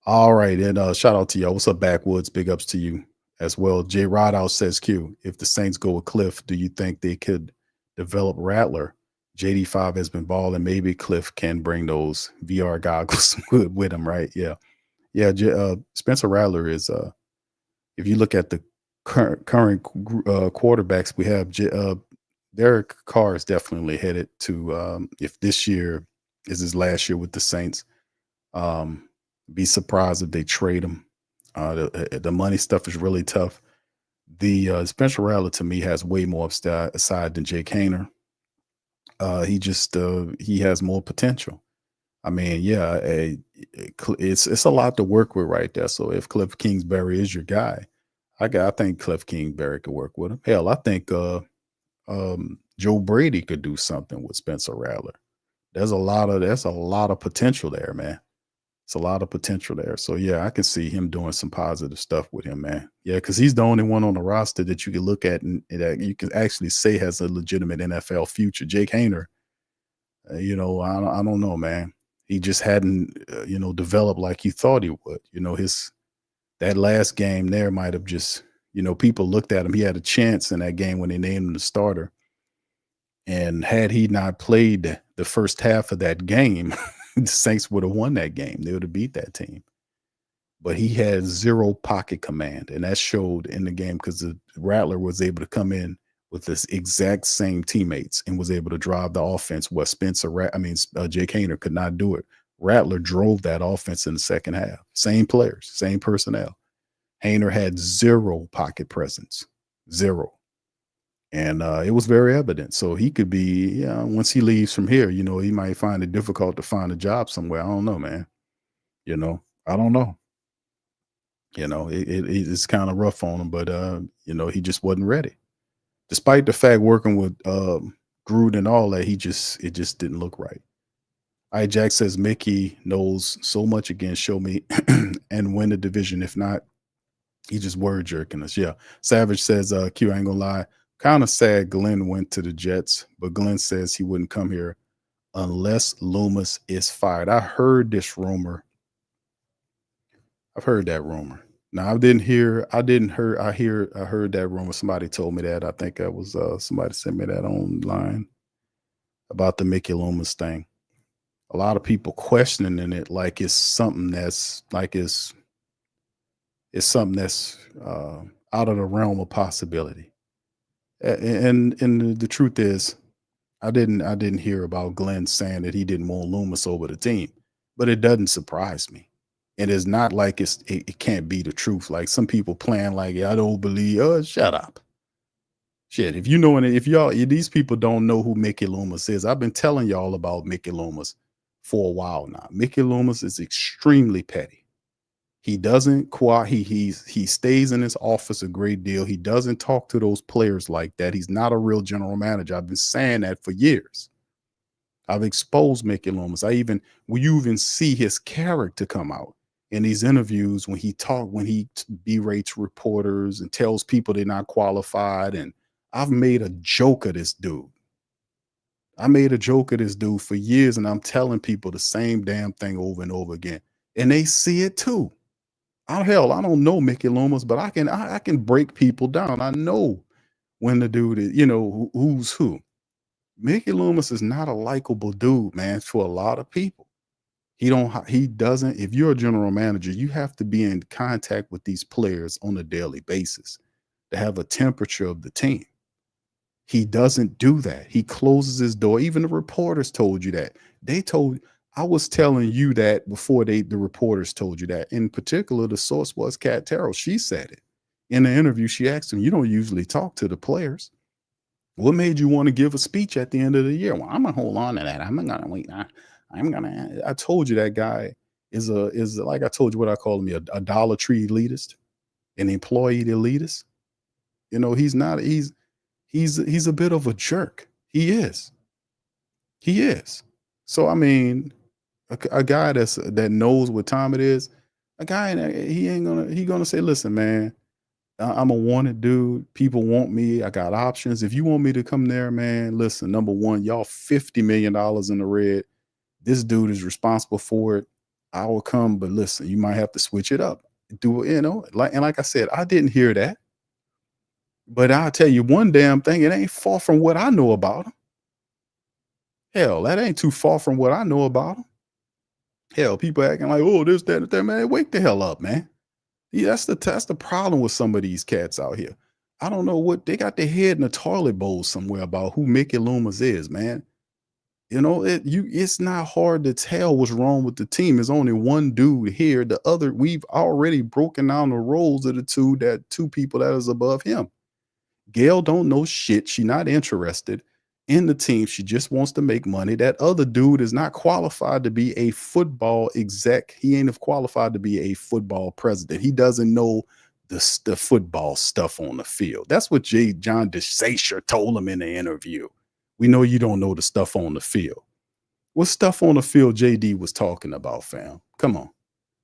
All right. And shout out to y'all. What's up, Backwoods? Big ups to you as well. Jay Rideout says, Q, if the Saints go with Cliff, do you think they could develop Rattler? JD5 has been balling. Maybe Cliff can bring those VR goggles with him, right? Yeah. Yeah, Spencer Rattler is, if you look at the current quarterbacks we have, Derek Carr is definitely headed to, if this year is his last year with the Saints, be surprised if they trade him. The money stuff is really tough. The Spencer Rattler, to me, has way more upside than Jake Haener. He has more potential. I mean, yeah, it's a lot to work with right there. So if Cliff Kingsbury is your guy, I think Cliff Kingsbury could work with him. Hell, I think Joe Brady could do something with Spencer Rattler. There's a lot of potential there, man. It's a lot of potential there. So yeah, I can see him doing some positive stuff with him, man. Yeah, because he's the only one on the roster that you can look at and that you can actually say has a legitimate NFL future. Jake Hayner, I don't know, man. He just hadn't, developed like he thought he would. That last game there might have just, people looked at him. He had a chance in that game when they named him the starter. And had he not played the first half of that game, the Saints would have won that game. They would have beat that team. But he had zero pocket command, and that showed in the game because the Rattler was able to come in with this exact same teammates and was able to drive the offense where Jake Hayner could not do it. Rattler drove that offense in the second half. Same players, same personnel. Hayner had zero pocket presence, zero. And it was very evident. So he could be, once he leaves from here, he might find it difficult to find a job somewhere. I don't know, man. I don't know. It's kind of rough on him, but, he just wasn't ready. Despite the fact working with Gruden and all that, it just didn't look right. All right, Jack says Mickey knows so much again. Show me and win the division. If not, he just word jerking us. Yeah. Savage says, Q, I ain't gonna lie. Kind of sad Glenn went to the Jets, but Glenn says he wouldn't come here unless Loomis is fired. I heard this rumor. I've heard that rumor. Now I heard that rumor. Somebody told me that. I think that was somebody sent me that online about the Mickey Loomis thing. A lot of people questioning it like it's something that's out of the realm of possibility. And the truth is, I didn't hear about Glenn saying that he didn't want Loomis over the team, but it doesn't surprise me. And it's not like it can't be the truth. Like some people playing like, I don't believe. Shut up. Shit, if these people don't know who Mickey Loomis is. I've been telling y'all about Mickey Loomis for a while now. Mickey Loomis is extremely petty. He doesn't he stays in his office a great deal. He doesn't talk to those players like that. He's not a real general manager. I've been saying that for years. I've exposed Mickey Loomis. You even see his character come out in these interviews when he berates reporters and tells people they're not qualified. And I've made a joke of this dude. For years, and I'm telling people the same damn thing over and over again. And they see it too. I don't know Mickey Loomis, but I can break people down. I know when the dude is, who's who. Mickey Loomis is not a likable dude, man, for a lot of people. If you're a general manager, you have to be in contact with these players on a daily basis to have a temperature of the team. He doesn't do that. He closes his door. Even the reporters told you that. I was telling you that before the reporters told you that. In particular, the source was Kat Terrell. She said it. In the interview, she asked him, you don't usually talk to the players. What made you want to give a speech at the end of the year? Well, I'm going to hold on to that. I'm not going to wait. I told you that guy is like I told you what I call him, a Dollar Tree elitist, an employee elitist. He's a bit of a jerk. He is. So, I mean, a guy that knows what time it is, a guy, he gonna say, listen, man, I'm a wanted dude. People want me. I got options. If you want me to come there, man, listen, number one, y'all $50 million in the red. This dude is responsible for it. I will come, but listen, you might have to switch it up. Like I said, I didn't hear that. But I'll tell you one damn thing, it ain't far from what I know about him. Hell, that ain't too far from what I know about him. Hell, people acting like, oh, this, that, man. Wake the hell up, man. Yeah, that's the problem with some of these cats out here. I don't know what they got their head in a toilet bowl somewhere about who Mickey Loomis is, man. It's not hard to tell what's wrong with the team. There's only one dude here. The other, we've already broken down the roles of the two people that is above him. Gail don't know shit. She not interested in the team. She just wants to make money. That other dude is not qualified to be a football exec. He ain't qualified to be a football president. He doesn't know the football stuff on the field. That's what John DeSacer told him in the interview. We know you don't know the stuff on the field. What stuff on the field JD was talking about, fam? Come on.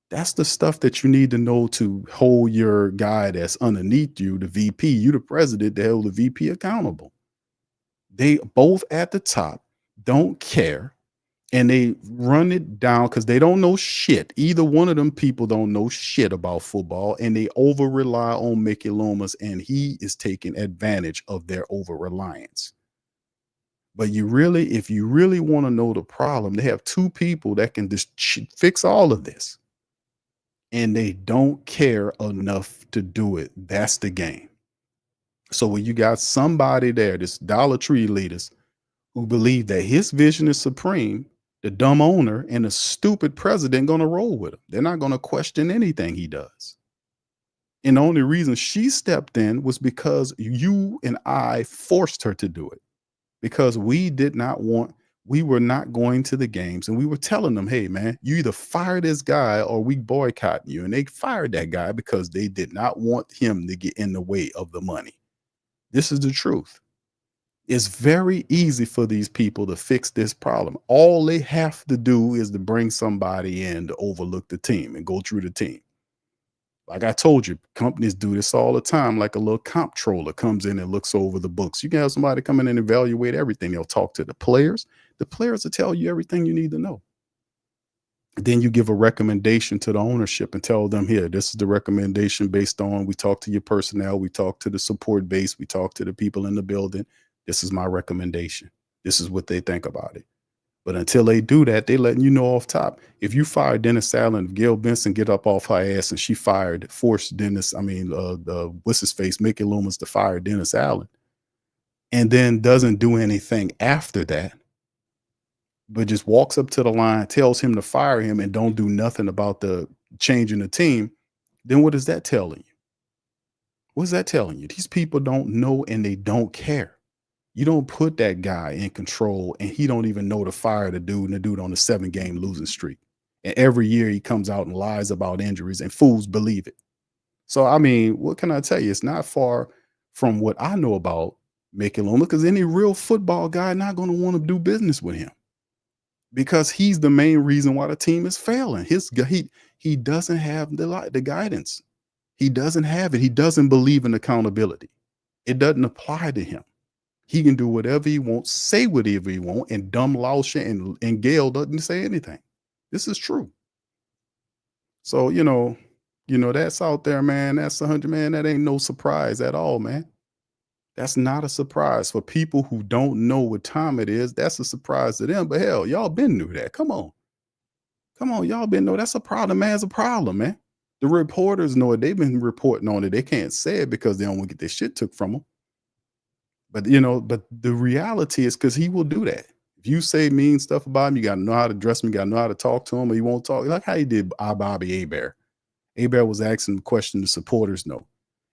That's the stuff that you need to know to hold your guy that's underneath you, the VP, you the president, to hold the VP accountable. They both at the top don't care, and they run it down because they don't know shit. Either one of them people don't know shit about football, and they over rely on Mickey Loomis, and he is taking advantage of their over reliance. But if you really want to know the problem, they have two people that can just fix all of this. And they don't care enough to do it. That's the game. So when you got somebody there, this Dollar Tree leaders, who believe that his vision is supreme, the dumb owner and the stupid president going to roll with him. They're not going to question anything he does. And the only reason she stepped in was because you and I forced her to do it. Because we were not going to the games, and we were telling them, hey, man, you either fire this guy or we boycott you. And they fired that guy because they did not want him to get in the way of the money. This is the truth. It's very easy for these people to fix this problem. All they have to do is to bring somebody in to overlook the team and go through the team. Like I told you, companies do this all the time. Like a little comptroller comes in and looks over the books. You can have somebody come in and evaluate everything. They'll talk to the players. The players will tell you everything you need to know. Then you give a recommendation to the ownership and tell them, here, this is the recommendation based on, we talk to your personnel, we talk to the support base, we talk to the people in the building. This is my recommendation. This is what they think about it. But until they do that, they letting you know off top. If you fire Dennis Allen, if Gail Benson get up off her ass and she forced what's his face, Mickey Loomis to fire Dennis Allen, and then doesn't do anything after that, but just walks up to the line, tells him to fire him, and don't do nothing about the changing the team, then what is that telling you? What is that telling you? These people don't know and they don't care. You don't put that guy in control and he don't even know to fire the dude, and the dude on a 7-game losing streak. And every year he comes out and lies about injuries and fools believe it. So, I mean, what can I tell you? It's not far from what I know about Mickey Loomis, because any real football guy not going to want to do business with him because he's the main reason why the team is failing. He doesn't have the guidance. He doesn't have it. He doesn't believe in accountability. It doesn't apply to him. He can do whatever he wants, say whatever he wants, and dumb Lauscher and Gail doesn't say anything. This is true. So, you know, that's out there, man. That's 100, man. That ain't no surprise at all, man. That's not a surprise for people who don't know what time it is. That's a surprise to them. But hell, y'all been knew that. Come on, y'all been know that's a problem. Man, it's a problem, man. The reporters know it. They've been reporting on it. They can't say it because they don't want to get their shit took from them. But the reality is, because he will do that. If you say mean stuff about him, you got to know how to dress him, you got to know how to talk to him, or you won't talk. Like how he did Bobby Hebert. Hebert was asking the question the supporters know.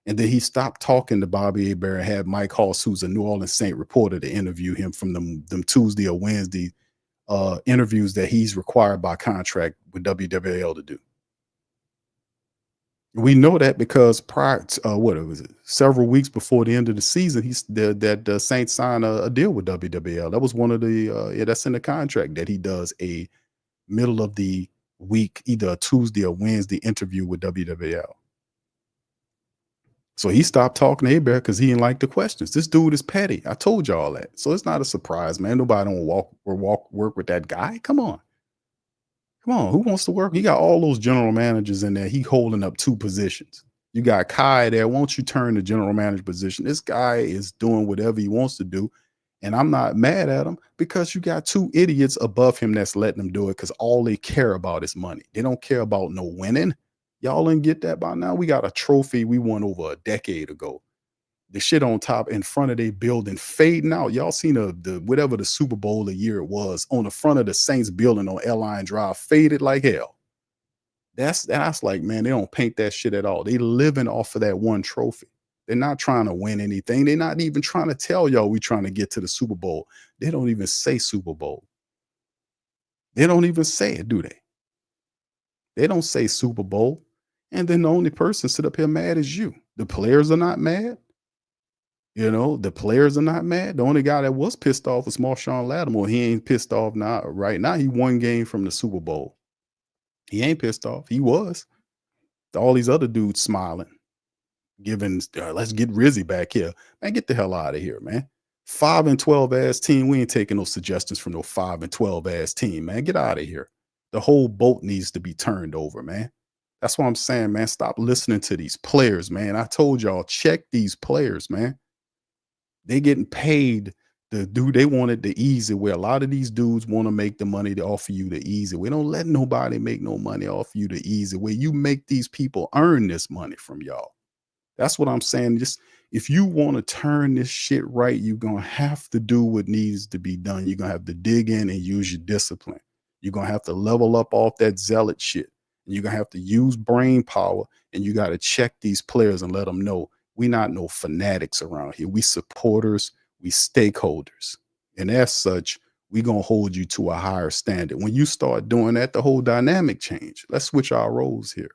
And then he stopped talking to Bobby Hebert and had Mike Hoss, who's a New Orleans Saint reporter, to interview him from them Tuesday or Wednesday interviews that he's required by contract with WWL to do. We know that because prior to, several weeks before the end of the season, the Saints signed a deal with WWL. That was one of the that's in the contract, that he does a middle of the week, either a Tuesday or Wednesday interview with WWL. So he stopped talking to Hebert because he didn't like the questions. This dude is petty. I told you all that. So it's not a surprise, man. Nobody don't work with that guy. Come on. Who wants to work? He got all those general managers in there. He holding up 2 positions. You got Kai there. Won't you turn the general manager position? This guy is doing whatever he wants to do. And I'm not mad at him, because you got 2 idiots above him that's letting him do it, because all they care about is money. They don't care about no winning. Y'all didn't get that by now. We got a trophy we won over a decade ago. The shit on top in front of their building fading out. Y'all seen the whatever the Super Bowl the year it was on the front of the Saints building on Airline Drive, faded like hell. That's like, man, they don't paint that shit at all. They living off of that one trophy. They're not trying to win anything. They're not even trying to tell y'all we trying to get to the Super Bowl. They don't even say Super Bowl. They don't even say it, do they? They don't say Super Bowl. And then the only person sit up here mad is you. The players are not mad. The players are not mad. The only guy that was pissed off was Marshawn Lattimore. He ain't pissed off now. Right now, he won game from the Super Bowl. He ain't pissed off. He was. All these other dudes smiling, giving, let's get Rizzy back here. Man, get the hell out of here, man. 5-12 ass team. We ain't taking no suggestions from no 5-12 ass team, man. Get out of here. The whole boat needs to be turned over, man. That's what I'm saying, man. Stop listening to these players, man. I told y'all, check these players, man. They getting paid to do, they wanted the easy way. A lot of these dudes want to make the money to offer you the easy way. Don't let nobody make no money off you the easy way. You make these people earn this money from y'all. That's what I'm saying. Just if you want to turn this shit right, you're going to have to do what needs to be done. You're going to have to dig in and use your discipline. You're going to have to level up off that zealot shit. And you're going to have to use brain power, and you got to check these players and let them know we not no fanatics around here. We supporters, we stakeholders. And as such, we going to hold you to a higher standard. When you start doing that, the whole dynamic change. Let's switch our roles here.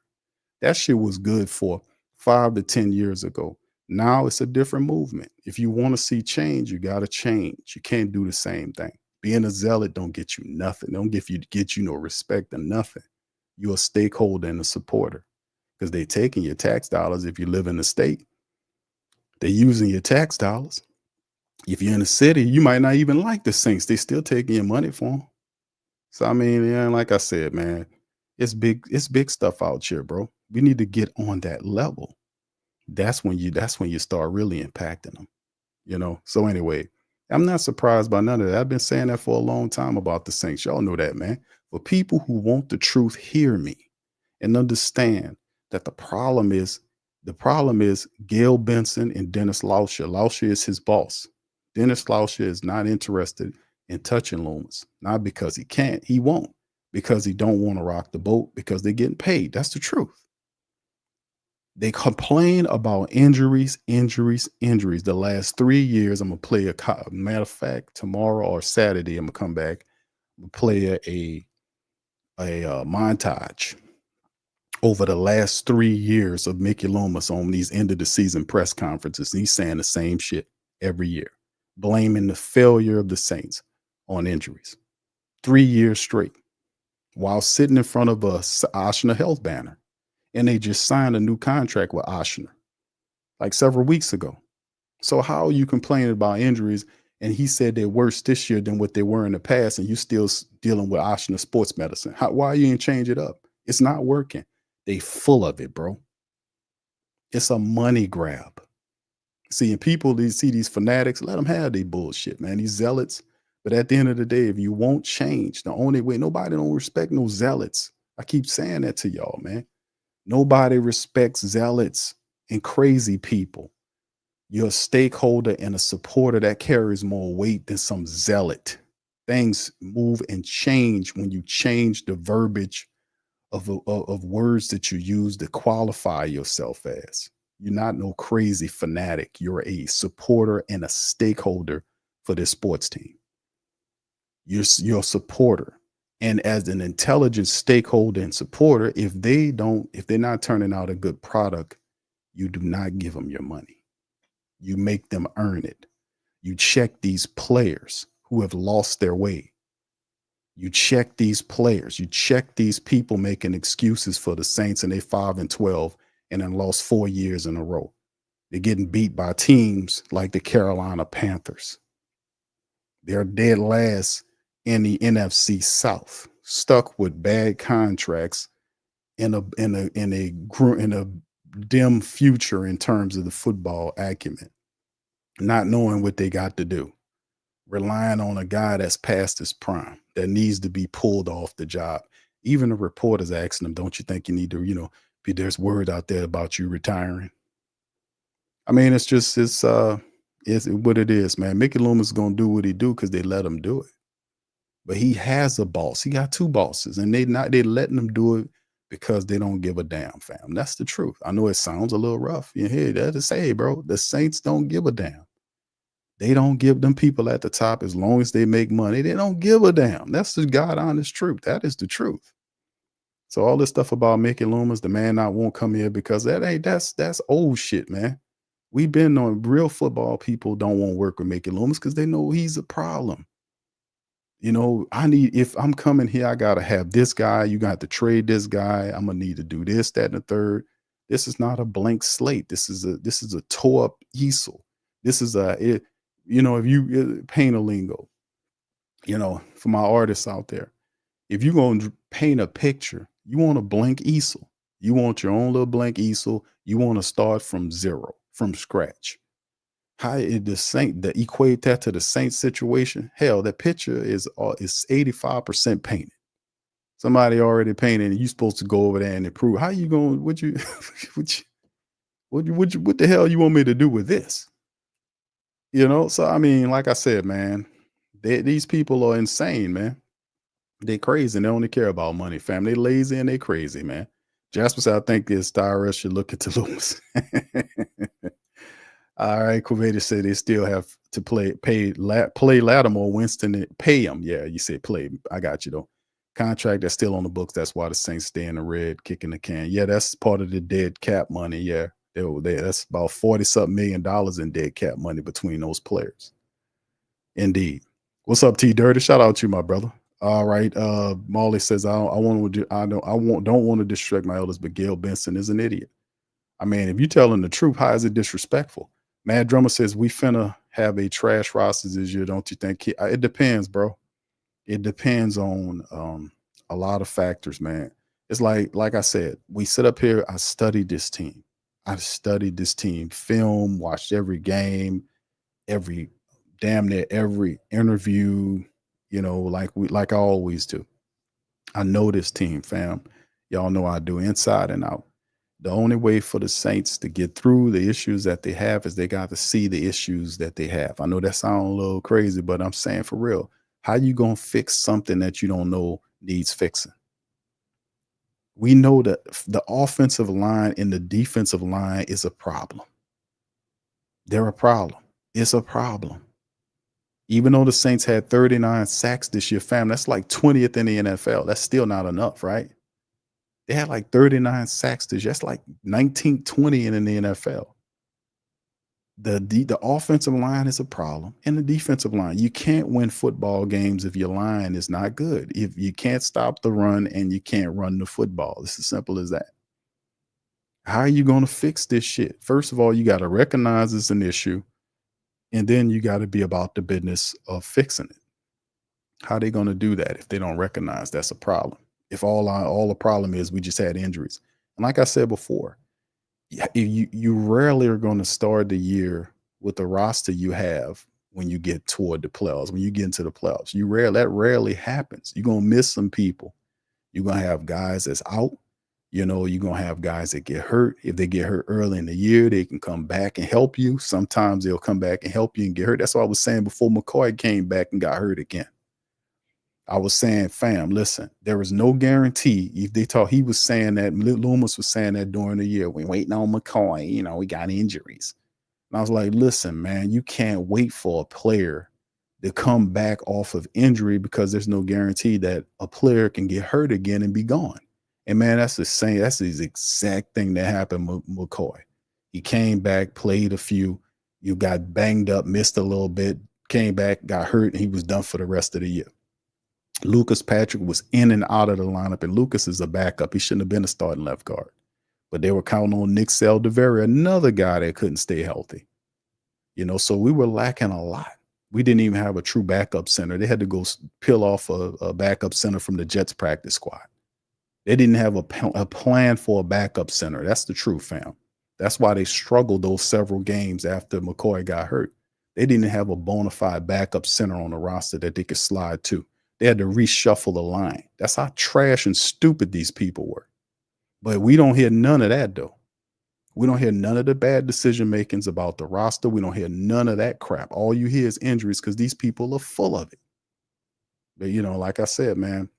That shit was good for 5 to 10 years ago. Now it's a different movement. If you want to see change, you got to change. You can't do the same thing. Being a zealot don't get you nothing. Don't get you no respect or nothing. You're a stakeholder and a supporter, because they're taking your tax dollars. If you live in the state, they're using your tax dollars. If you're in the city, you might not even like the Saints. They still taking your money for them. So, I mean, yeah, like I said, man, it's big stuff out here, bro. We need to get on that level. That's when you start really impacting them, So anyway, I'm not surprised by none of that. I've been saying that for a long time about the Saints. Y'all know that, man. For people who want the truth, hear me and understand that the problem is Gail Benson and Dennis Lauscher. Lauscher is his boss. Dennis Lauscher is not interested in touching Loomis, not because he can't, he won't, because he don't want to rock the boat, because they're getting paid. That's the truth. They complain about injuries. The last 3 years, I'm going to play matter of fact, tomorrow or Saturday, I'm going to come back and play a montage over the last 3 years of Mickey Loomis on these end of the season press conferences. And he's saying the same shit every year, blaming the failure of the Saints on injuries 3 years straight, while sitting in front of a Oshner health banner. And they just signed a new contract with Oshner like several weeks ago. So how are you complaining about injuries? And he said they're worse this year than what they were in the past, and you still dealing with Oshner sports medicine. Why you ain't change it up? It's not working. They full of it, bro. It's a money grab. Seeing people, see these fanatics, let them have their bullshit, man. These zealots. But at the end of the day, if you won't change, the only way, nobody don't respect no zealots. I keep saying that to y'all, man. Nobody respects zealots and crazy people. You're a stakeholder and a supporter that carries more weight than some zealot. Things move and change when you change the verbiage of words that you use to qualify yourself as. You're not no crazy fanatic. You're a supporter and a stakeholder for this sports team. You're a supporter. And as an intelligent stakeholder and supporter, if they're not turning out a good product, you do not give them your money. You make them earn it. You check these players who have lost their way. You check these players. You check these people making excuses for the Saints, and they 5-12 and then lost 4 years in a row. They're getting beat by teams like the Carolina Panthers. They're dead last in the NFC South, stuck with bad contracts in a dim future in terms of the football acumen, not knowing what they got to do, relying on a guy that's past his prime, that needs to be pulled off the job. Even the reporters asking them, don't you think you need to, there's word out there about you retiring? I mean, it's what it is, man. Mickey Loomis is going to do what he do because they let him do it. But he has a boss. He got two bosses, and they're letting him do it because they don't give a damn, fam. That's the truth. I know it sounds a little rough. You hear that to say, bro, the Saints don't give a damn. They don't give them people at the top, as long as they make money, they don't give a damn. That's the God honest truth. That is the truth. So all this stuff about Mickey Loomis, the man not won't come here because that's old shit, man. We've been on real football. People don't want to work with Mickey Loomis because they know he's a problem. You know, if I'm coming here, I gotta have this guy. You got to trade this guy. I'm gonna need to do this, that, and the third. This is not a blank slate. This is a tore up easel. This is if you paint a lingo, for my artists out there, if you're gonna paint a picture, you want a blank easel. You want your own little blank easel. You want to start from zero, from scratch. How the equate that to the Saints situation? Hell, that picture is 85% painted. Somebody already painted, and you're supposed to go over there and improve. How you going? What the hell you want me to do with this? So I mean, like I said, man, these people are insane, man. They crazy and they only care about money, fam. They lazy and they crazy, man. Jasper said, I think the IRS should look into Loomis. All right, Quavada said they still have to pay Lattimore, Winston, pay him. Yeah, you said play. I got you though. Contract that's still on the books. That's why the Saints stay in the red, kicking the can. Yeah, that's part of the dead cap money. Yeah, that's about $40-something million in dead cap money between those players. Indeed. What's up, T Dirty? Shout out to you, my brother. All right. Molly says, I don't want to disrespect my elders, but Gail Benson is an idiot. I mean, if you telling the truth, how is it disrespectful? Mad Drummer says we finna have a trash roster this year, don't you think? It depends, bro. It depends on a lot of factors, man. It's like I said, we sit up here. I studied this team. Film, watched every game, damn near every interview. Like I always do. I know this team, fam. Y'all know I do inside and out. The only way for the Saints to get through the issues that they have is they got to see the issues that they have. I know that sounds a little crazy, but I'm saying for real. How you going to fix something that you don't know needs fixing? We know that the offensive line and the defensive line is a problem. They're a problem. It's a problem. Even though the Saints had 39 sacks this year, fam, that's like 20th in the NFL. That's still not enough, right? They had like 39 sacks this year. That's like 19, 20 in the NFL. The offensive line is a problem, and the defensive line. You can't win football games if your line is not good. If you can't stop the run and you can't run the football. It's as simple as that. How are you going to fix this shit? First of all, you got to recognize it's an issue, and then you got to be about the business of fixing it. How are they going to do that if they don't recognize that's a problem? If all the problem is we just had injuries. And like I said before, you rarely are going to start the year with the roster you have when you get toward the playoffs, when you get into the playoffs. That rarely happens. You're going to miss some people. You're going to have guys that's out. You're going to have guys that get hurt. If they get hurt early in the year, they can come back and help you. Sometimes they'll come back and help you and get hurt. That's what I was saying before McCoy came back and got hurt again. I was saying, fam, listen, there is no guarantee. If they talk, he was saying that, Loomis was saying that during the year, we're waiting on McCoy, we got injuries. And I was like, listen, man, you can't wait for a player to come back off of injury because there's no guarantee that a player can get hurt again and be gone. And man, that's the exact thing that happened with McCoy. He came back, played a few, you got banged up, missed a little bit, came back, got hurt, and he was done for the rest of the year. Lucas Patrick was in and out of the lineup, and Lucas is a backup. He shouldn't have been a starting left guard. But they were counting on Nick Saldiveri, another guy that couldn't stay healthy. So we were lacking a lot. We didn't even have a true backup center. They had to go peel off a backup center from the Jets practice squad. They didn't have a plan for a backup center. That's the truth, fam. That's why they struggled those several games after McCoy got hurt. They didn't have a bona fide backup center on the roster that they could slide to. They had to reshuffle the line. That's how trash and stupid these people were. But we don't hear none of that, though. We don't hear none of the bad decision makings about the roster. We don't hear none of that crap. All you hear is injuries because these people are full of it. But, like I said, man,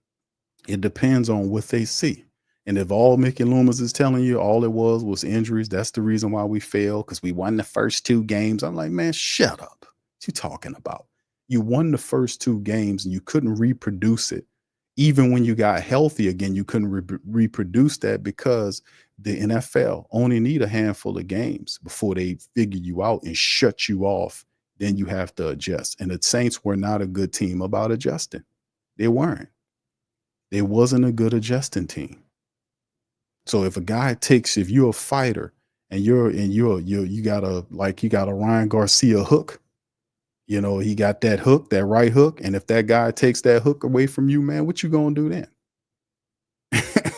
it depends on what they see. And if all Mickey Loomis is telling you all it was injuries, that's the reason why we failed, because we won the first 2 games. I'm like, man, shut up. What you talking about? You won the first 2 games and you couldn't reproduce it Even when you got healthy again, you couldn't reproduce that because the NFL only need a handful of games before they figure you out and shut you off. Then you have to adjust. And the Saints were not a good team about adjusting. They weren't. They wasn't a good adjusting team. So if a guy if you're a fighter and you got a Ryan Garcia hook, you know, he got that hook, that right hook. And if that guy takes that hook away from you, man, what you gonna do then?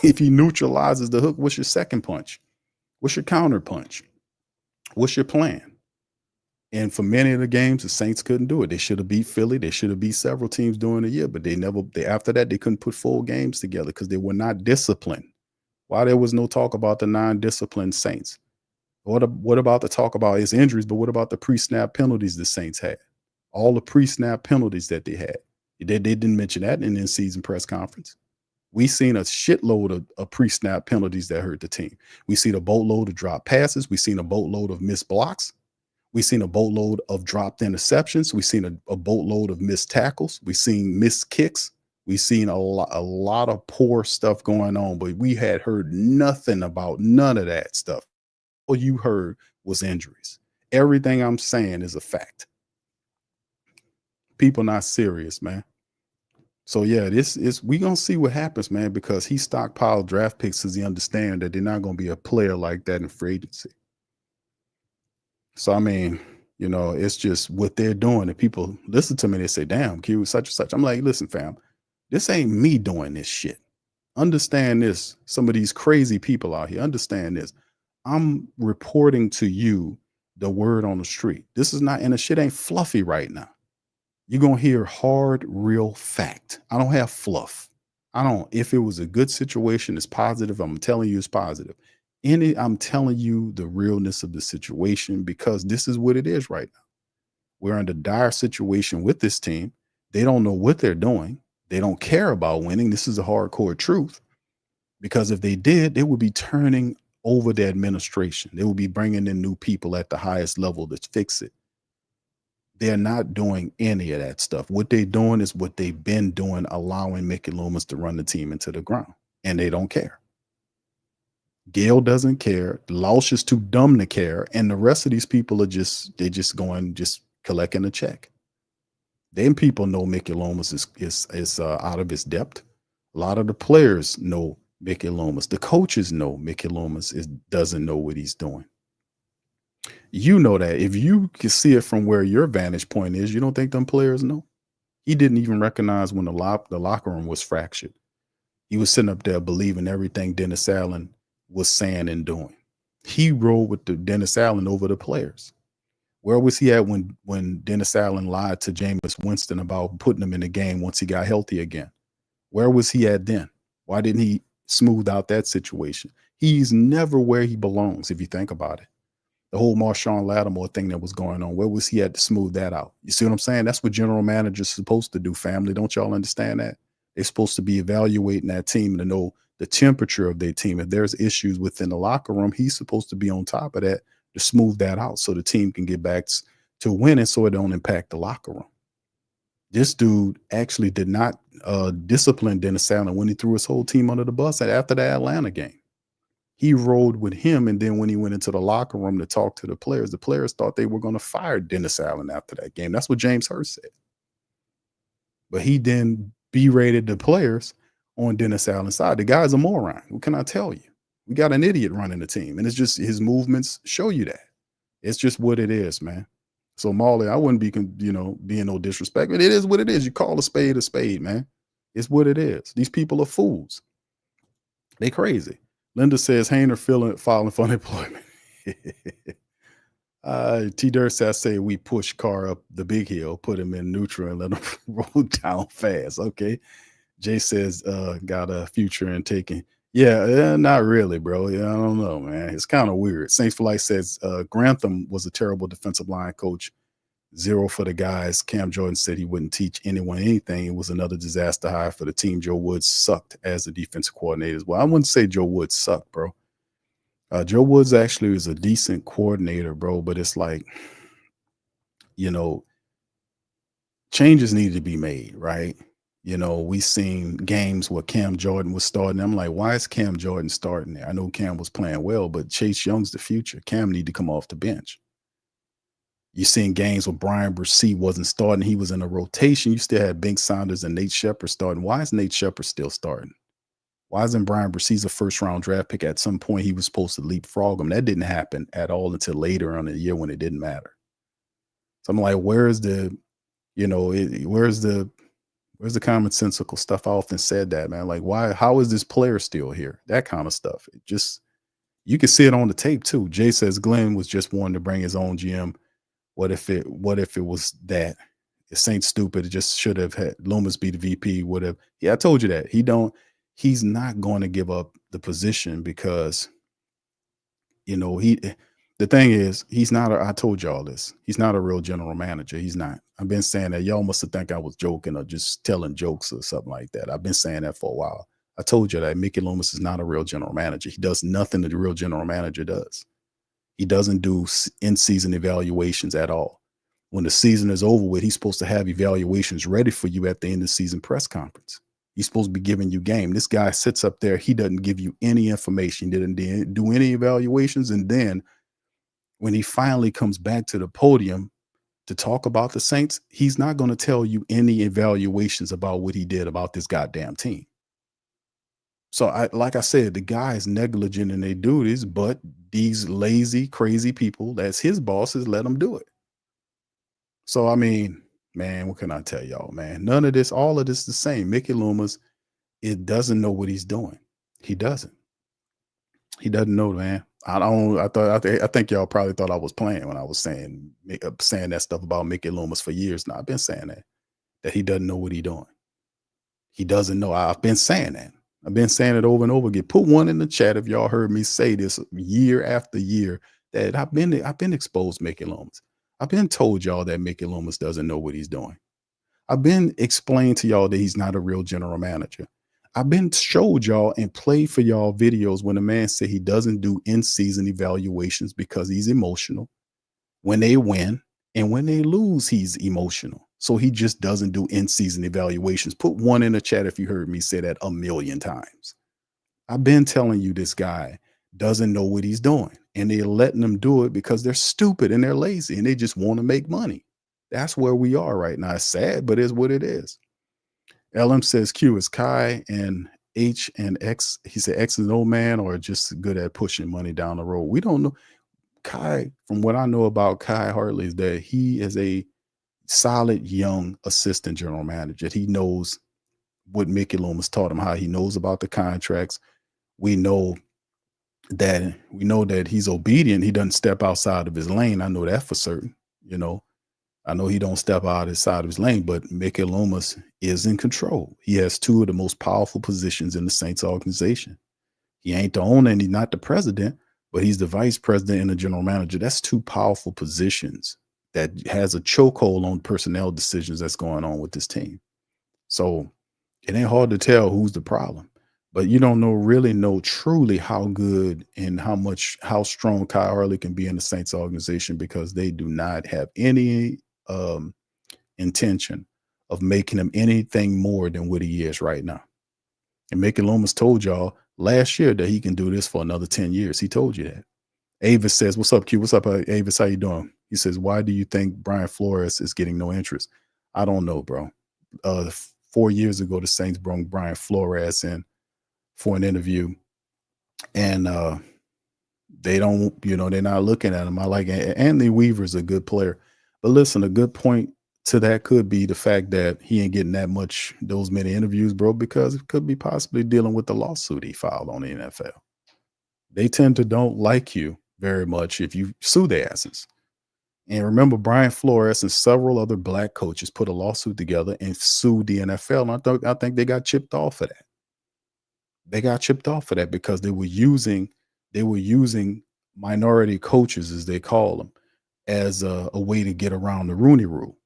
If he neutralizes the hook, what's your second punch? What's your counter punch? What's your plan? And for many of the games, the Saints couldn't do it. They should have beat Philly. They should have beat several teams during the year, but after that, they couldn't put full games together because they were not disciplined. Why there was no talk about the non-disciplined Saints? What about the talk about his injuries, but what about the pre-snap penalties the Saints had? All the pre-snap penalties that they had. They didn't mention that in the in-season press conference. We seen a shitload of pre-snap penalties that hurt the team. We seen a boatload of drop passes. We seen a boatload of missed blocks. We seen a boatload of dropped interceptions. We seen a boatload of missed tackles. We seen missed kicks. We seen a lot of poor stuff going on, but we had heard nothing about none of that stuff. All you heard was injuries. Everything I'm saying is a fact. People not serious, man. So yeah, we gonna see what happens, man, because he stockpiled draft picks because he understands that they're not gonna be a player like that in free agency. So I mean, you know, it's just what they're doing. And people listen to me, they say, damn, Q, such and such. I'm like, listen, fam, this ain't me doing this shit. Understand this. Some of these crazy people out here, understand this. I'm reporting to you the word on the street. This is not, and the shit ain't fluffy right now. You're going to hear hard, real fact. I don't have fluff. If it was a good situation, it's positive. I'm telling you it's positive. I'm telling you the realness of the situation because this is what it is right now. We're in a dire situation with this team. They don't know what they're doing. They don't care about winning. This is a hardcore truth because if they did, they would be turning over the administration. They would be bringing in new people at the highest level to fix it. They're not doing any of that stuff. What they're doing is what they've been doing, allowing Mickey Loomis to run the team into the ground, and they don't care. Gail doesn't care. Lausch is too dumb to care, and the rest of these people are just collecting a check. Them people know Mickey Loomis is out of his depth. A lot of the players know Mickey Loomis. The coaches know Mickey Loomis doesn't know what he's doing. You know that. If you can see it from where your vantage point is, you don't think them players know? He didn't even recognize when the locker room was fractured. He was sitting up there believing everything Dennis Allen was saying and doing. He rolled with the Dennis Allen over the players. Where was he at when Dennis Allen lied to Jameis Winston about putting him in the game once he got healthy again? Where was he at then? Why didn't he smooth out that situation? He's never where he belongs, if you think about it. The whole Marshawn Lattimore thing that was going on, where was he at to smooth that out? You see what I'm saying? That's what general managers are supposed to do, family. Don't y'all understand that? They're supposed to be evaluating that team to know the temperature of their team. If there's issues within the locker room, he's supposed to be on top of that to smooth that out so the team can get back to winning so it don't impact the locker room. This dude actually did not discipline Dennis Allen when he threw his whole team under the bus after the Atlanta game. He rolled with him, and then when he went into the locker room to talk to the players thought they were going to fire Dennis Allen after that game. That's what James Hurst said. But he then berated the players on Dennis Allen's side. The guy's a moron. What can I tell you? We got an idiot running the team, and it's just his movements show you that. It's just what it is, man. So, Marley, I wouldn't be, being no disrespect, but it is what it is. You call a spade, man. It's what it is. These people are fools. They crazy. Linda says, Hayner filing for unemployment. T. Durst, I say we push Carr up the big hill, put him in neutral and let him roll down fast. Okay. Jay says, got a future in taking. Yeah, not really, bro. Yeah, I don't know, man. It's kind of weird. Saints for Life says Grantham was a terrible defensive line coach. 0 for the guys. Cam Jordan said he wouldn't teach anyone anything. It was another disaster hire for the team. Joe Woods sucked as the defensive coordinator as well. I wouldn't say Joe Woods sucked, bro. Joe Woods actually was a decent coordinator, bro, but it's like, changes need to be made, right? You know, we seen games where Cam Jordan was starting. I'm like, why is Cam Jordan starting there? I know Cam was playing well, but Chase Young's the future. Cam need to come off the bench. You seen games where Brian Brzee wasn't starting. He was in a rotation. You still had Bink Saunders and Nate Shepard starting. Why is Nate Shepard still starting? Why isn't Brian Brzee a first-round draft pick? At some point, he was supposed to leapfrog him. That didn't happen at all until later on in the year when it didn't matter. So I'm like, where's the, you know, where's the commonsensical stuff? I often said that, man. Like, why? How is this player still here? That kind of stuff. It just, you can see it on the tape too. Jay says Glenn was just wanting to bring his own GM. What if it was that? It's Saints stupid. It just should have had Loomis be the VP. Would have. Yeah, I told you that. He's not going to give up the position because, you know, the thing is, he's not, I told y'all this. He's not a real general manager. He's not. I've been saying that. Y'all must have think I was joking or just telling jokes or something like that. I've been saying that for a while. I told you that Mickey Loomis is not a real general manager. He does nothing that a real general manager does. He doesn't do in-season evaluations at all. When the season is over with, he's supposed to have evaluations ready for you at the end of the season press conference. He's supposed to be giving you game. This guy sits up there. He doesn't give you any information. He didn't do any evaluations. And then when he finally comes back to the podium to talk about the Saints, he's not going to tell you any evaluations about what he did about this goddamn team. So like I said, the guy is negligent in their duties, but these lazy, crazy people, that's his bosses, let him do it. So, I mean, man, what can I tell y'all, man? None of this, all of this is the same. Mickey Loomis, it doesn't know what he's doing. He doesn't. He doesn't know, man. I think y'all probably thought I was playing when I was saying that stuff about Mickey Loomis for years now. I've been saying that he doesn't know what he's doing. He doesn't know. I've been saying that. I've been saying it over and over again. Put one in the chat if y'all heard me say this year after year, that I've been exposed Mickey Loomis. I've been told y'all that Mickey Loomis doesn't know what he's doing. I've been explained to y'all that he's not a real general manager. I've been showed y'all and played for y'all videos when a man said he doesn't do in-season evaluations because he's emotional. When they win and when they lose, he's emotional. So he just doesn't do in-season evaluations. Put one in the chat if you heard me say that a million times. I've been telling you this guy doesn't know what he's doing. And they're letting them do it because they're stupid and they're lazy and they just want to make money. That's where we are right now. It's sad, but it's what it is. LM says Q is Kai and H and X. He said X is an old man or just good at pushing money down the road. We don't know. Kai, from what I know about Kai Hartley, is that he is a solid young assistant general manager. He knows what Mickey Loomis taught him, how he knows about the contracts. We know that he's obedient. He doesn't step outside of his lane. I know that for certain. You know, I know he don't step out outside of his lane, but Mickey Loomis is in control. He has two of the most powerful positions in the Saints organization. He ain't the owner and he's not the president, but he's the vice president and the general manager. That's two powerful positions that has a chokehold on personnel decisions that's going on with this team. So it ain't hard to tell who's the problem, but you don't really know truly how good and how strong Kai Hartley can be in the Saints organization because they do not have any intention of making him anything more than what he is right now. And Mickey Loomis told y'all last year that he can do this for another 10 years. He told you that. Avis says, what's up, Q? What's up, Avis? How you doing? He says, why do you think Brian Flores is getting no interest? I don't know, bro. 4 years ago, the Saints brought Brian Flores in for an interview, and they don't, they're not looking at him. I like Anthony Weaver is a good player, but listen, a good point to that could be the fact that he ain't getting those many interviews, bro, because it could be possibly dealing with the lawsuit he filed on the NFL. They tend to don't like you very much if you sue their asses. And remember, Brian Flores and several other black coaches put a lawsuit together and sued the NFL. And I think they got chipped off for that. They got chipped off for that because they were using minority coaches, as they call them, as a way to get around the Rooney Rule.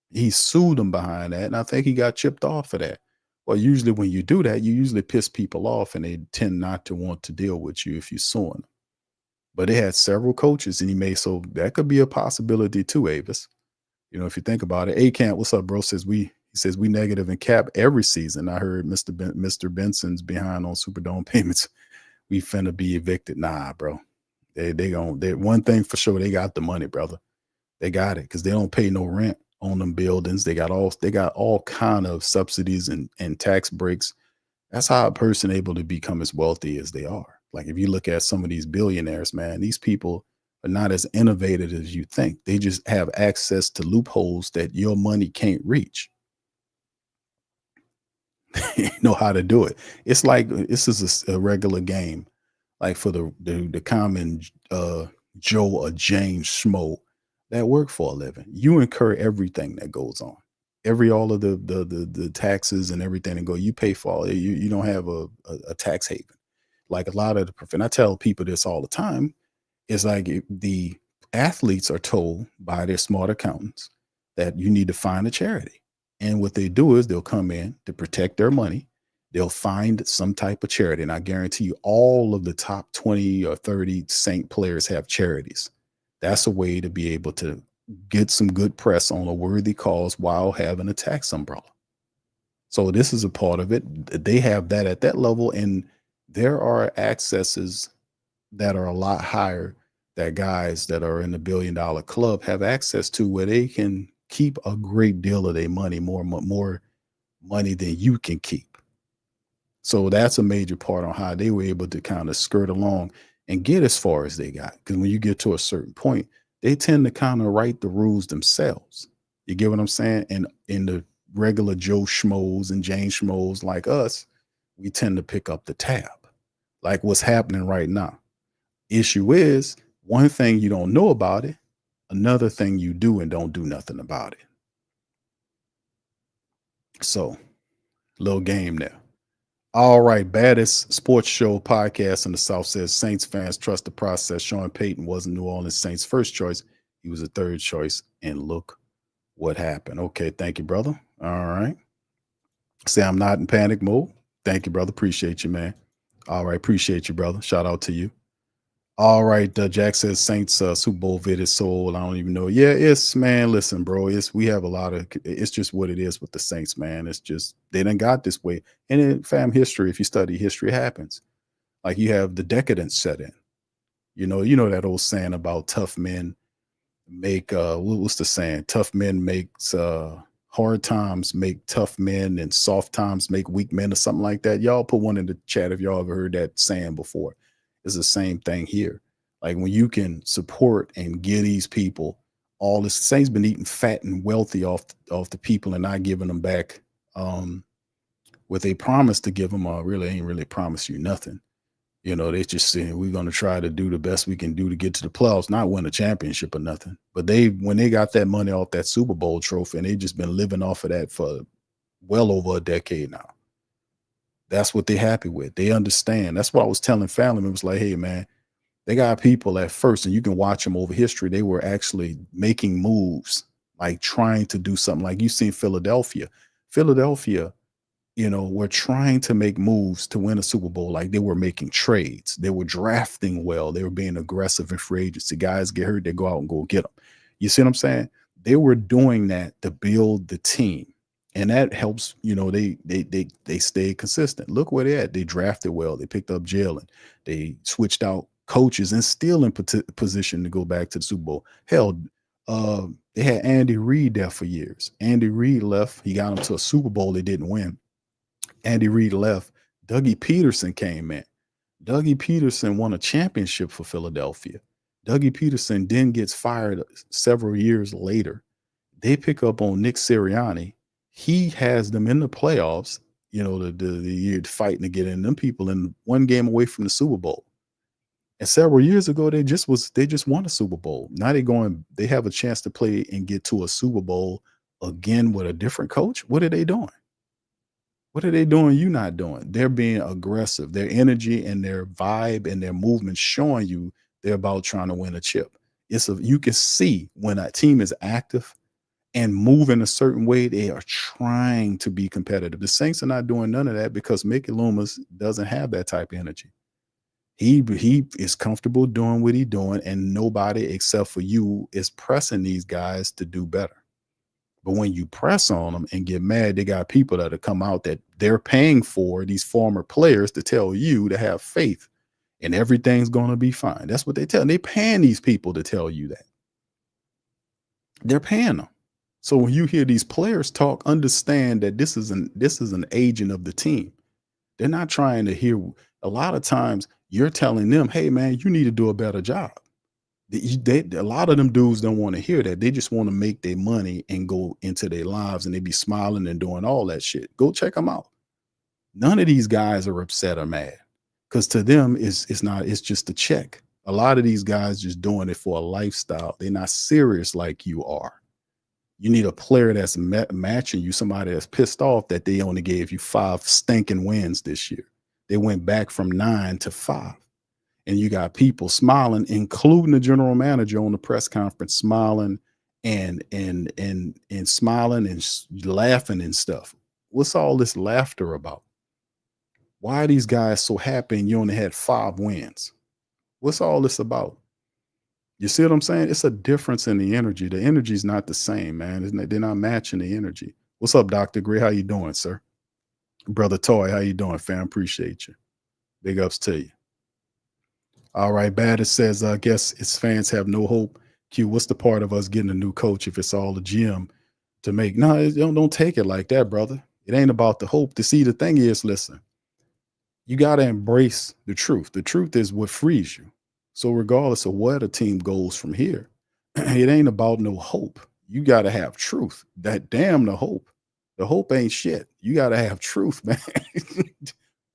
He sued them behind that, and I think he got chipped off for that. Well, usually when you do that, you usually piss people off, and they tend not to want to deal with you if you're suing them. But they had several coaches, and so that could be a possibility too, Avis. If you think about it. A-Camp, what's up, bro? He He says we negative in cap every season. I heard Mr. Benson's behind on Superdome payments. We finna be evicted. Nah, bro. They one thing for sure, they got the money, brother. They got it because they don't pay no rent on them buildings. They got all kind of subsidies and tax breaks. That's how a person able to become as wealthy as they are. Like if you look at some of these billionaires, man, these people are not as innovative as you think. They just have access to loopholes that your money can't reach. They know how to do it. It's like this is a regular game. Like for the common Joe or James Schmo that work for a living. You incur everything that goes on. All of the taxes and everything that go, you pay for all. You don't have a tax haven. Like a lot of and I tell people this all the time, it's like the athletes are told by their smart accountants that you need to find a charity. And what they do is they'll come in to protect their money. They'll find some type of charity. And I guarantee you all of the top 20 or 30 Saint players have charities. That's a way to be able to get some good press on a worthy cause while having a tax umbrella. So this is a part of it. They have that at that level. And there are accesses that are a lot higher that guys that are in the $1 billion club have access to, where they can keep a great deal of their money, more money than you can keep. So that's a major part on how they were able to kind of skirt along and get as far as they got. Because when you get to a certain point, they tend to kind of write the rules themselves. You get what I'm saying? And in the regular Joe Schmoes and Jane Schmoes like us, we tend to pick up the tab, like what's happening right now. Issue is, one thing you don't know about it, another thing you do and don't do nothing about it. So, little game there. All right, baddest sports show podcast in the South says Saints fans trust the process. Sean Payton wasn't New Orleans Saints' first choice. He was a third choice, and look what happened. Okay, thank you, brother. All right. Say I'm not in panic mode. Thank you, brother. Appreciate you, man. All right, appreciate you, brother. Shout out to you. All right, Jack says Saints Super Bowl vid is sold. I don't even know. Yeah, it's, man, listen, bro. We have a lot of, it's just what it is with the Saints, man. It's just, they done got this way. And in fam history, if you study history, happens. Like you have the decadence set in. You know that old saying about tough men make, what's the saying? Tough men makes, hard times make tough men and soft times make weak men or something like that. Y'all put one in the chat if y'all ever heard that saying before. It's the same thing here. Like when you can support and give these people all this, Saints been eating fat and wealthy off the people and not giving them back what they promised to give them. Really ain't really promised you nothing. They just saying we're going to try to do the best we can do to get to the playoffs, not win a championship or nothing. But when they got that money off that Super Bowl trophy, and they just been living off of that for well over a decade now. That's what they're happy with. They understand. That's what I was telling family members, like, hey, man, they got people at first, and you can watch them over history. They were actually making moves, like trying to do something. Like you seen Philadelphia. Were trying to make moves to win a Super Bowl. Like they were making trades. They were drafting well. They were being aggressive in free agency. Guys get hurt, they go out and go get them. You see what I'm saying? They were doing that to build the team. And that helps, they stay consistent. Look where they're at. They drafted well. They picked up Jalen. They switched out coaches and still in position to go back to the Super Bowl. Hell, they had Andy Reid there for years. Andy Reid left. He got them to a Super Bowl they didn't win. Andy Reid left. Dougie Peterson came in. Dougie Peterson won a championship for Philadelphia. Dougie Peterson then gets fired several years later. They pick up on Nick Sirianni. He has them in the playoffs, the year fighting to get in. Them people in one game away from the Super Bowl. And several years ago, they just won a Super Bowl. Now they have a chance to play and get to a Super Bowl again with a different coach. What are they doing? What are they doing you're not doing? They're being aggressive. Their energy and their vibe and their movement showing you they're about trying to win a chip. You can see when a team is active and move in a certain way, they are trying to be competitive. The Saints are not doing none of that because Mickey Loomis doesn't have that type of energy. He is comfortable doing what he's doing, and nobody except for you is pressing these guys to do better. But when you press on them and get mad, they got people that have come out that they're paying for these former players to tell you to have faith and everything's going to be fine. That's what they tell. They're paying these people to tell you that. They're paying them. So when you hear these players talk, understand that this is an agent of the team. They're not trying to hear. A lot of times you're telling them, hey, man, you need to do a better job. A lot of them dudes don't want to hear that. They just want to make their money and go into their lives, and they be smiling and doing all that shit. Go check them out. None of these guys are upset or mad, because to them it's just a check. A lot of these guys just doing it for a lifestyle. They're not serious like you are. You need a player that's matching you, somebody that's pissed off that they only gave you 5 stinking wins this year. They went back from 9 to 5. And you got people smiling, including the general manager on the press conference, smiling and smiling and laughing and stuff. What's all this laughter about? Why are these guys so happy and you only had 5 wins? What's all this about? You see what I'm saying? It's a difference in the energy. The energy is not the same, man. They're not matching the energy. What's up, Dr. Gray? How you doing, sir? Brother Toy, how you doing, fam? Appreciate you. Big ups to you. All right, Baddest says, I guess its fans have no hope. Q, what's the part of us getting a new coach if it's all a GM to make? No, don't take it like that, brother. It ain't about the hope. The thing is, listen, you got to embrace the truth. The truth is what frees you. So regardless of where the team goes from here, it ain't about no hope. You got to have truth. That damn the hope. The hope ain't shit. You got to have truth, man.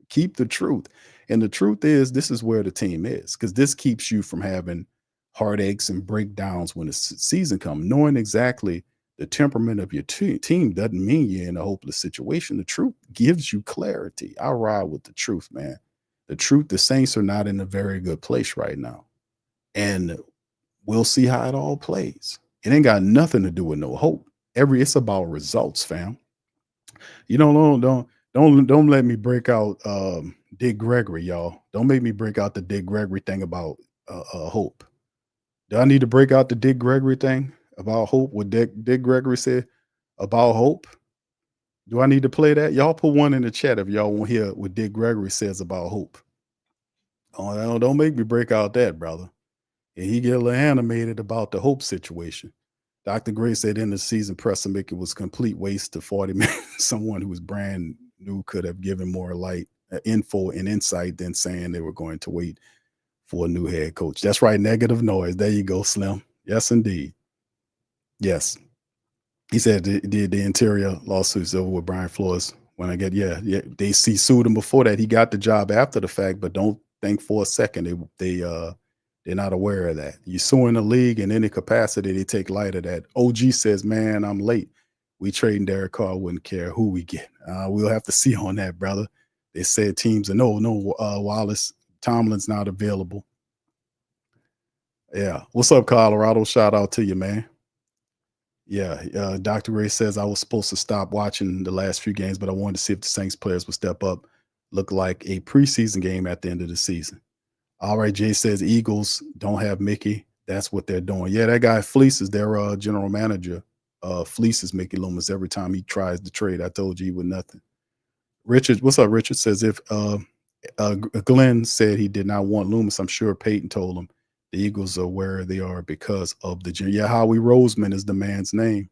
Keep the truth. And the truth is, this is where the team is, because this keeps you from having heartaches and breakdowns when the season comes. Knowing exactly the temperament of your team doesn't mean you're in a hopeless situation. The truth gives you clarity. I ride with the truth, man. The truth, the Saints are not in a very good place right now. And we'll see how it all plays. It ain't got nothing to do with no hope. It's about results, fam. You don't let me break out Dick Gregory, y'all. Don't make me break out the Dick Gregory thing about hope. Do I need to break out the Dick Gregory thing about hope? What Dick Gregory said about hope? Do I need to play that? Y'all put one in the chat if y'all want to hear what Dick Gregory says about hope. Oh, don't make me break out that, brother. And he get a little animated about the hope situation. Dr. Gray said in the season press it was a complete waste of 40 minutes. Someone who was brand new could have given more light, info and insight than saying they were going to wait for a new head coach. That's right. Negative noise. There you go, Slim. Yes, indeed. Yes. He said the interior lawsuits over with Brian Flores. When I get, they sued him before that. He got the job after the fact, but don't think for a second they're not aware of that. You suing the league in any capacity, they take light of that. OG says, man, I'm late. We trading Derek Carr, wouldn't care who we get. We'll have to see on that, brother. They said teams are Wallace, Tomlin's not available. Yeah. What's up, Colorado? Shout out to you, man. Yeah. Dr. Ray says I was supposed to stop watching the last few games, but I wanted to see if the Saints players would step up. Look like a preseason game at the end of the season. All right, Jay says Eagles don't have Mickey. That's what they're doing. Yeah, that guy Fleece is their general manager. Fleece Mickey Loomis every time he tries to trade. I told you he would nothing. Richard, what's up? Richard says if Glenn said he did not want Loomis, I'm sure Peyton told him the Eagles are where they are because of the gym. Yeah, Howie Roseman is the man's name.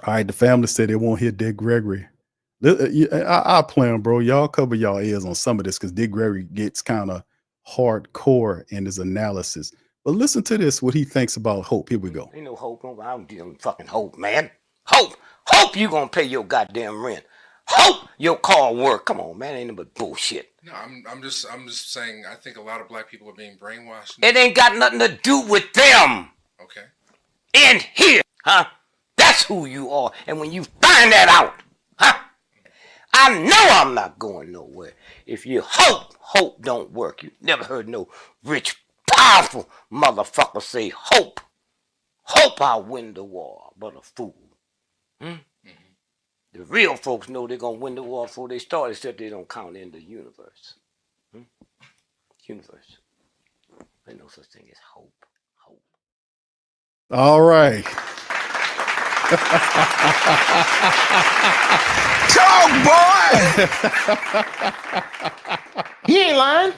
All right, the family said they won't hear Dick Gregory. I'll play him, bro. Y'all cover y'all ears on some of this because Dick Gregory gets kind of hardcore in his analysis. But listen to this, what he thinks about hope. Here we go. Ain't no hope. I don't give no fucking hope, man. Hope you gonna pay your goddamn rent. Hope your car work. Come on, man. Ain't no but bullshit. No, I'm just saying I think a lot of black people are being brainwashed. It ain't got nothing to do with them. Okay. In here, huh? That's who you are. And when you find that out, huh? I know I'm not going nowhere. If you hope don't work. You never heard no rich, powerful motherfucker say hope. Hope I'll win the war, but a fool. The real folks know they're going to win the war before they start, except they don't count in the universe. Universe. There's no such thing as hope. All right. He ain't lying.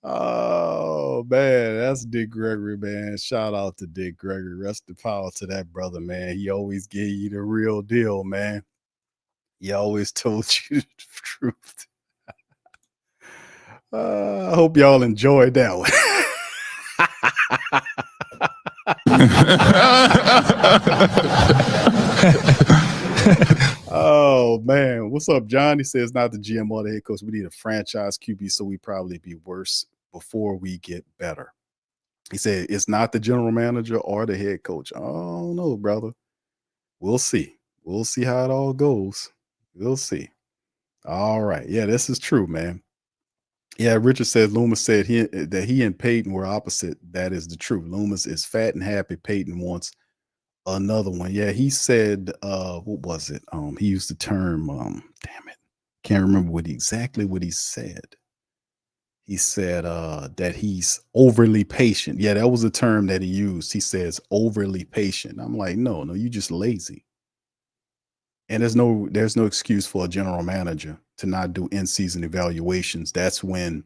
Oh man, that's Dick Gregory, man. Shout out to Dick Gregory. Rest the power to that brother, man. He always gave you the real deal, man. He always told you the truth. I hope y'all enjoyed that one. Oh man, what's up, John? He says not the GM or the head coach. We need a franchise QB, so we probably be worse before we get better. He said it's not the general manager or the head coach. Oh no, brother. We'll see. We'll see how it all goes. We'll see. All right. Yeah, this is true, man. Yeah, Richard says Loomis said that he and Peyton were opposite. That is the truth. Loomis is fat and happy. Peyton wants another one. Yeah, he said, what was it? He used the term, damn it. Can't remember exactly what he said. He said that he's overly patient. Yeah, that was a term that he used. He says overly patient. I'm like, no, you just lazy. And there's no excuse for a general manager to not do in-season evaluations. That's when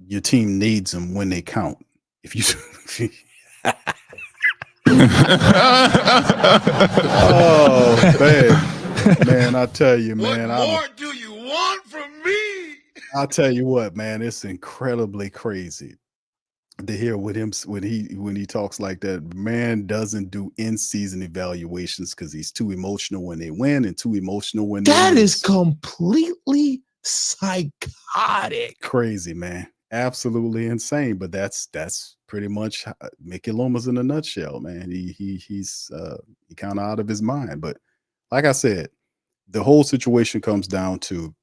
your team needs them when they count. If you oh man, I tell you, man. What more do you want from me? I'll tell you what, man. It's incredibly crazy to hear with him when he talks like that. Man doesn't do in-season evaluations because he's too emotional when they win and too emotional when they lose. That is completely psychotic. Crazy, man. Absolutely insane. But that's pretty much Mickey Loomis in a nutshell, man. He's kind of out of his mind. But like I said, the whole situation comes down to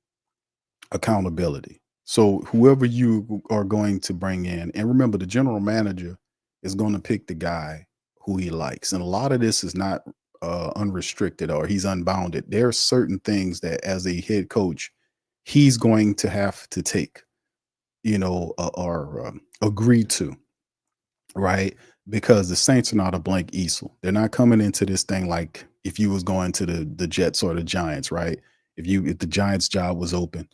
accountability. So whoever you are going to bring in, and remember, the general manager is going to pick the guy who he likes. And a lot of this is not unrestricted or he's unbounded. There are certain things that as a head coach, he's going to have to take, or agree to, right? Because the Saints are not a blank easel. They're not coming into this thing like if you was going to the Jets or the Giants, right? If the Giants job was open,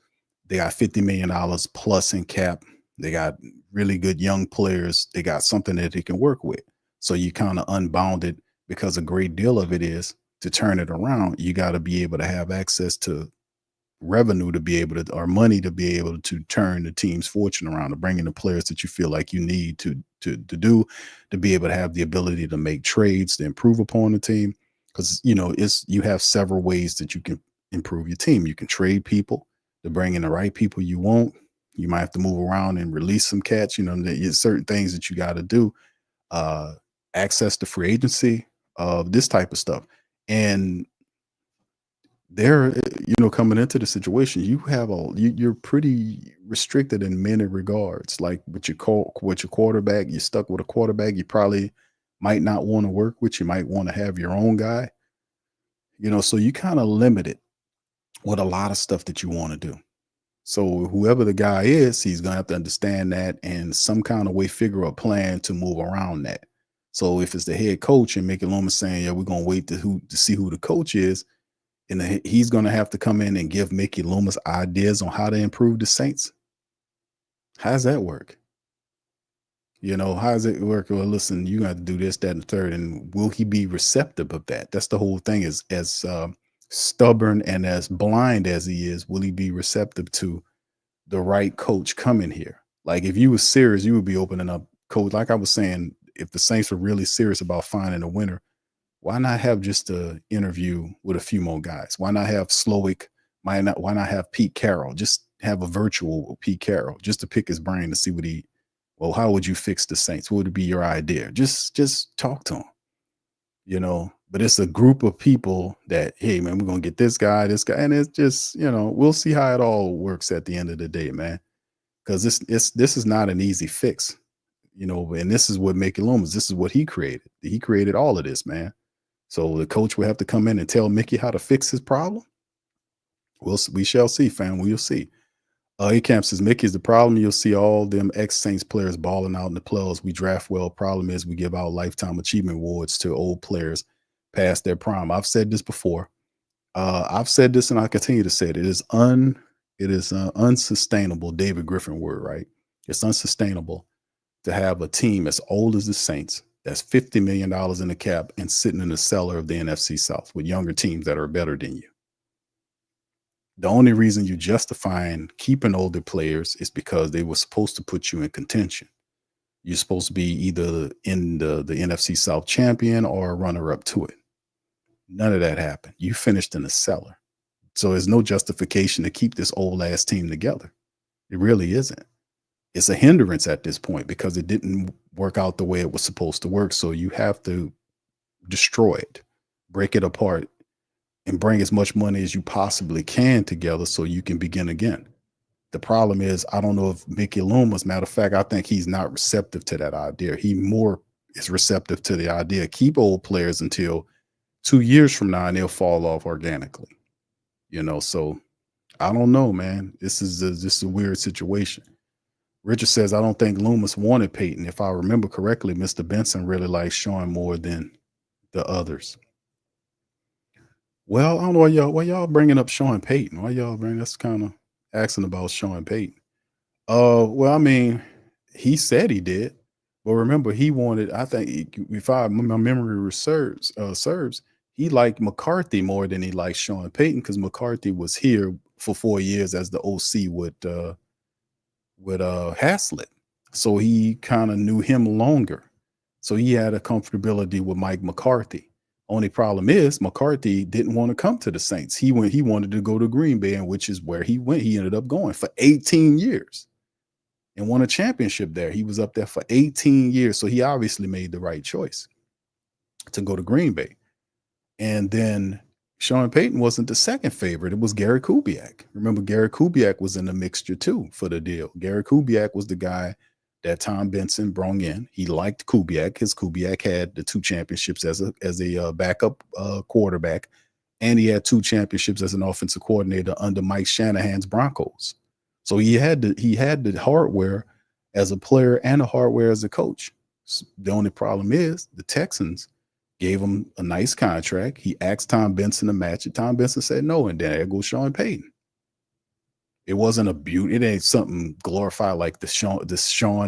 they got $50 million plus in cap. They got really good young players. They got something that they can work with. So you kind of unbounded because a great deal of it is to turn it around. You got to be able to have access to revenue to be able to, or money to be able to turn the team's fortune around, to bring in the players that you feel like you need to be able to have the ability to make trades to improve upon the team. Because you have several ways that you can improve your team. You can trade people to bring in the right people you want. You might have to move around and release some cats. There's certain things that you got to do. Access to free agency, this type of stuff. And they're, coming into the situation, you're pretty restricted in many regards. Like with your quarterback, you're stuck with a quarterback you probably might not want to work with. You might want to have your own guy, so you kind of limited with a lot of stuff that you want to do. So whoever the guy is, he's going to have to understand that and some kind of way figure a plan to move around that. So if it's the head coach and Mickey Loomis saying, yeah, we're going to wait to see who the coach is, and he's going to have to come in and give Mickey Loomis ideas on how to improve the Saints. How does that work? How does it work? Well, listen, you got to do this, that, and the third. And will he be receptive of that? That's the whole thing. Is as stubborn and as blind as he is, will he be receptive to the right coach coming here? Like if you were serious, you would be opening up coach. Like I was saying, if the Saints were really serious about finding a winner, why not have just an interview with a few more guys? Why not have Slowick? Why not have Pete Carroll? Just have a virtual Pete Carroll just to pick his brain to see how would you fix the Saints? What would be your idea? Just talk to him, But it's a group of people that, hey, man, we're going to get this guy. And it's just, we'll see how it all works at the end of the day, man. Because this is not an easy fix, and this is what Mickey Loomis, this is what he created. He created all of this, man. So the coach will have to come in and tell Mickey how to fix his problem. We shall see, fam. We'll see. A-Camp says, Mickey is the problem. You'll see all them ex-Saints players balling out in the playoffs. We draft well. Problem is we give out lifetime achievement awards to old players past their prime. I've said this before. I've said this and I continue to say it. It is unsustainable. David Griffin word, right? It's unsustainable to have a team as old as the Saints that's $50 million in the cap and sitting in the cellar of the NFC South with younger teams that are better than you. The only reason you're justifying keeping older players is because they were supposed to put you in contention. You're supposed to be either in the NFC South champion or a runner-up to it. None of that happened. You finished in the cellar. So there's no justification to keep this old-ass team together. It really isn't. It's a hindrance at this point because it didn't work out the way it was supposed to work. So you have to destroy it, break it apart, and bring as much money as you possibly can together so you can begin again. The problem is, I don't know if Mickey Loomis, matter of fact, I think he's not receptive to that idea. He more is receptive to the idea, keep old players until 2 years from now and they'll fall off organically. So I don't know, man. This is a weird situation. Richard says, I don't think Loomis wanted Peyton. If I remember correctly, Mr. Benson really likes Sean more than the others. Well, I don't know why y'all bringing up Sean Payton. Why y'all bring that's kind of asking about Sean Payton. Well, I mean, he said he did, but remember he wanted, I think if my memory serves, he liked McCarthy more than he liked Sean Payton because McCarthy was here for 4 years as the OC with Haslett. So he kind of knew him longer. So he had a comfortability with Mike McCarthy. Only problem is McCarthy didn't want to come to the Saints. He wanted to go to Green Bay, and which is where he went. He ended up going for 18 years and won a championship there. He was up there for 18 years. So he obviously made the right choice to go to Green Bay. And then Sean Payton wasn't the second favorite. It was Gary Kubiak. Remember, Gary Kubiak was in the mixture too for the deal. Gary Kubiak was the guy that Tom Benson brought in. He liked Kubiak because Kubiak had the 2 championships as a backup quarterback, and he had 2 championships as an offensive coordinator under Mike Shanahan's Broncos. So he had the hardware as a player and the hardware as a coach. The only problem is the Texans gave him a nice contract. He asked Tom Benson to match it. Tom Benson said no, and then there goes Sean Payton. It wasn't a beauty. It ain't something glorified like the Sean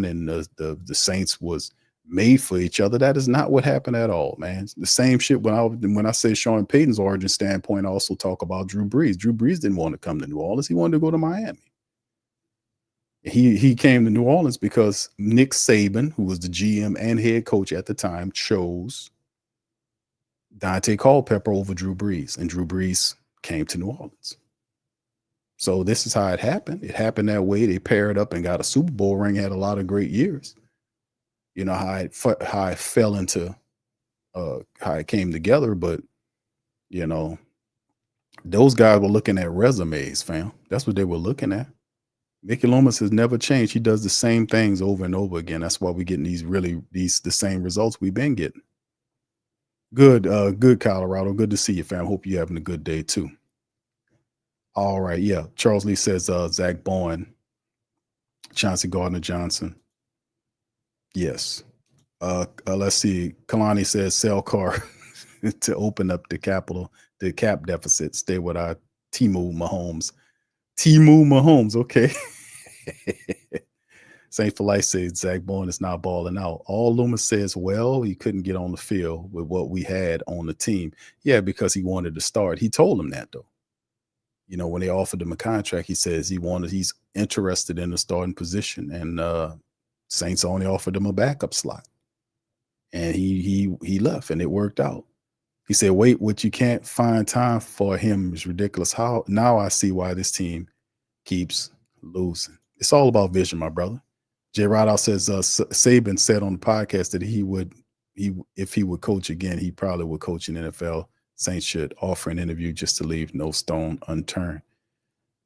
and the Saints was made for each other. That is not what happened at all, man. The same shit when I say Sean Payton's origin standpoint, I also talk about Drew Brees. Drew Brees didn't want to come to New Orleans. He wanted to go to Miami. He came to New Orleans because Nick Saban, who was the GM and head coach at the time, chose Dante Culpepper over Drew Brees, and Drew Brees came to New Orleans. So this is how it happened. It happened that way. They paired up and got a Super Bowl ring, had a lot of great years. You know how it fell into how it came together, but those guys were looking at resumes, fam. That's what they were looking at. Mickey Loomis has never changed. He does the same things over and over again. That's why we're getting the same results we've been getting. Good, Colorado. Good to see you, fam. Hope you're having a good day too. All right, yeah. Charles Lee says Zach Bowen, Chauncey Gardner-Johnson. Yes. Let's see. Kalani says sell Carr to open up the cap deficit. Stay with our Timu Mahomes, okay. Saint for Life says Zach Bowen is not balling out. All Loomis says, well, he couldn't get on the field with what we had on the team. Yeah, because he wanted to start. He told him that though. When they offered him a contract, he says he's interested in the starting position, and Saints only offered him a backup slot, and he left, and it worked out. He said, "Wait, what you can't find time for him is ridiculous. How now I see why this team keeps losing. It's all about vision, my brother." Jay Rideout says Saban said on the podcast that if he would coach again, he probably would coach in NFL. Saints should offer an interview just to leave no stone unturned.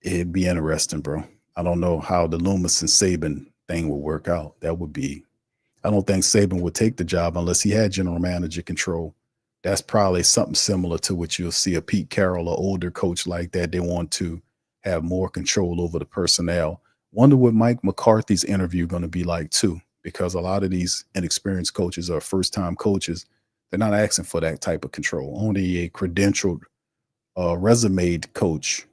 It'd be interesting, bro. I don't know how the Loomis and Saban thing will work out. I don't think Saban would take the job unless he had general manager control. That's probably something similar to what you'll see a Pete Carroll, or older coach like that. They want to have more control over the personnel. Wonder what Mike McCarthy's interview going to be like too, because a lot of these inexperienced coaches are first-time coaches. They're not asking for that type of control. Only a credentialed, resume coach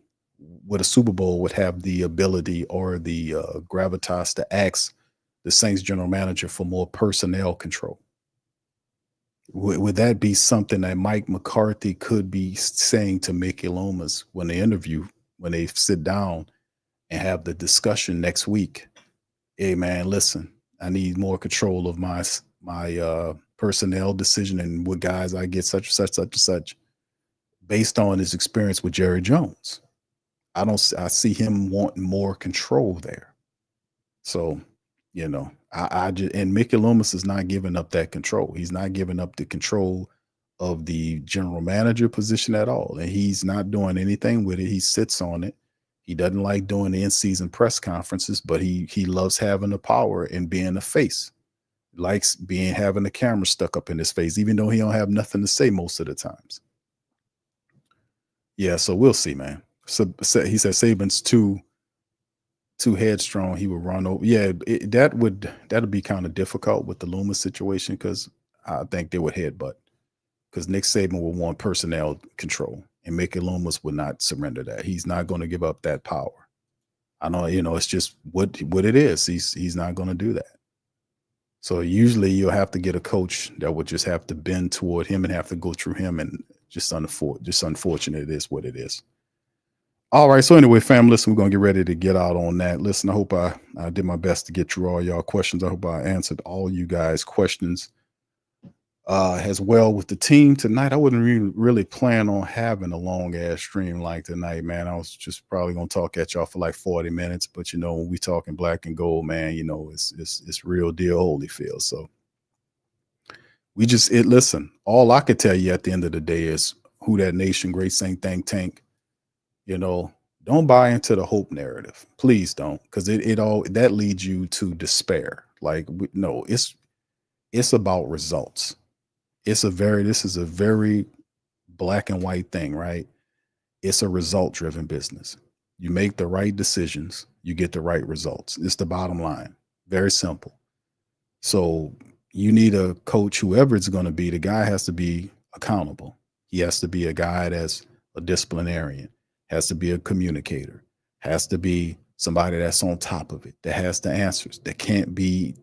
with a Super Bowl would have the ability or the gravitas to ask the Saints general manager for more personnel control. Would that be something that Mike McCarthy could be saying to Mickey Loomis when they interview, when they sit down and have the discussion next week? Hey man, listen, I need more control of my personnel decision and what guys I get, such and such, based on his experience with Jerry Jones. I see him wanting more control there. So, you know, I just, and Mickey Loomis is not giving up that control. He's not giving up the control of the general manager position at all. And he's not doing anything with it. He sits on it. He doesn't like doing the in-season press conferences, but he loves having the power and being the face. He likes having the camera stuck up in his face, even though he don't have nothing to say most of the times. Yeah, so we'll see, man. So he said Saban's too headstrong. He would run over. Yeah, that'd be kind of difficult with the Loomis situation, because I think they would headbutt, because Nick Saban would want personnel control, and Mickey Loomis would not surrender that. He's not going to give up that power. I know, you know, it's just what it is. He's not going to do that. So usually you'll have to get a coach that would just have to bend toward him and have to go through him, and just unfortunate. It is what it is. All right. So anyway, fam, listen, we're going to get ready to get out on that. Listen, I hope I did my best to get through all y'all questions. I hope I answered all you guys' questions as well with the team tonight. I wouldn't really plan on having a long ass stream like tonight, man. I was just probably going to talk at y'all for like 40 minutes, but you know, when we talking black and gold, man, you know, it's real deal Holyfield. So listen, all I could tell you at the end of the day is Who Dat Nation, Great Saint Think Tank. You know, don't buy into the hope narrative. Please don't, because that leads you to despair. Like, no, it's about results. This is a very black and white thing, right? It's a result-driven business. You make the right decisions, you get the right results. It's the bottom line. Very simple. So you need a coach, whoever it's going to be. The guy has to be accountable. He has to be a guy that's a disciplinarian, has to be a communicator, has to be somebody that's on top of it, that has the answers, that can't be,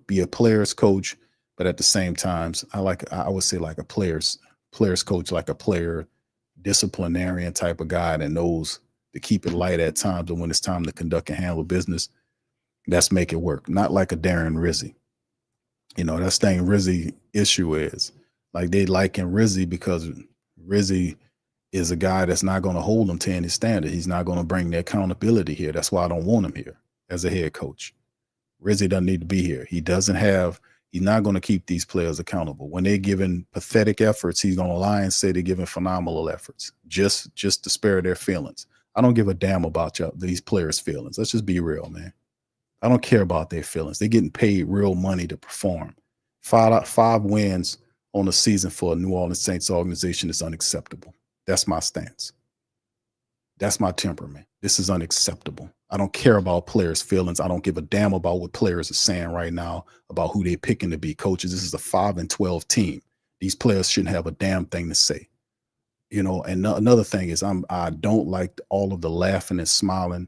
be a player's coach, but at the same time, I would say like a player's coach, like a player disciplinarian type of guy that knows to keep it light at times, and when it's time to conduct and handle business, that's make it work. Not like a Darren Rizzi. You know, that's thing Rizzi issue is like they liking Rizzi because Rizzi is a guy that's not going to hold them to any standard. He's not going to bring the accountability here. That's why I don't want him here as a head coach. Rizzi doesn't need to be here. He's not going to keep these players accountable. When they're giving pathetic efforts, he's going to lie and say they're giving phenomenal efforts just to spare their feelings. I don't give a damn about these players' feelings. Let's just be real, man. I don't care about their feelings. They're getting paid real money to perform. Five wins on a season for a New Orleans Saints organization is unacceptable. That's my stance. That's my temperament. This is unacceptable. I don't care about players' feelings. I don't give a damn about what players are saying right now about who they're picking to be coaches. This is a 5-12 team. These players shouldn't have a damn thing to say. You know, and another thing is I don't like all of the laughing and smiling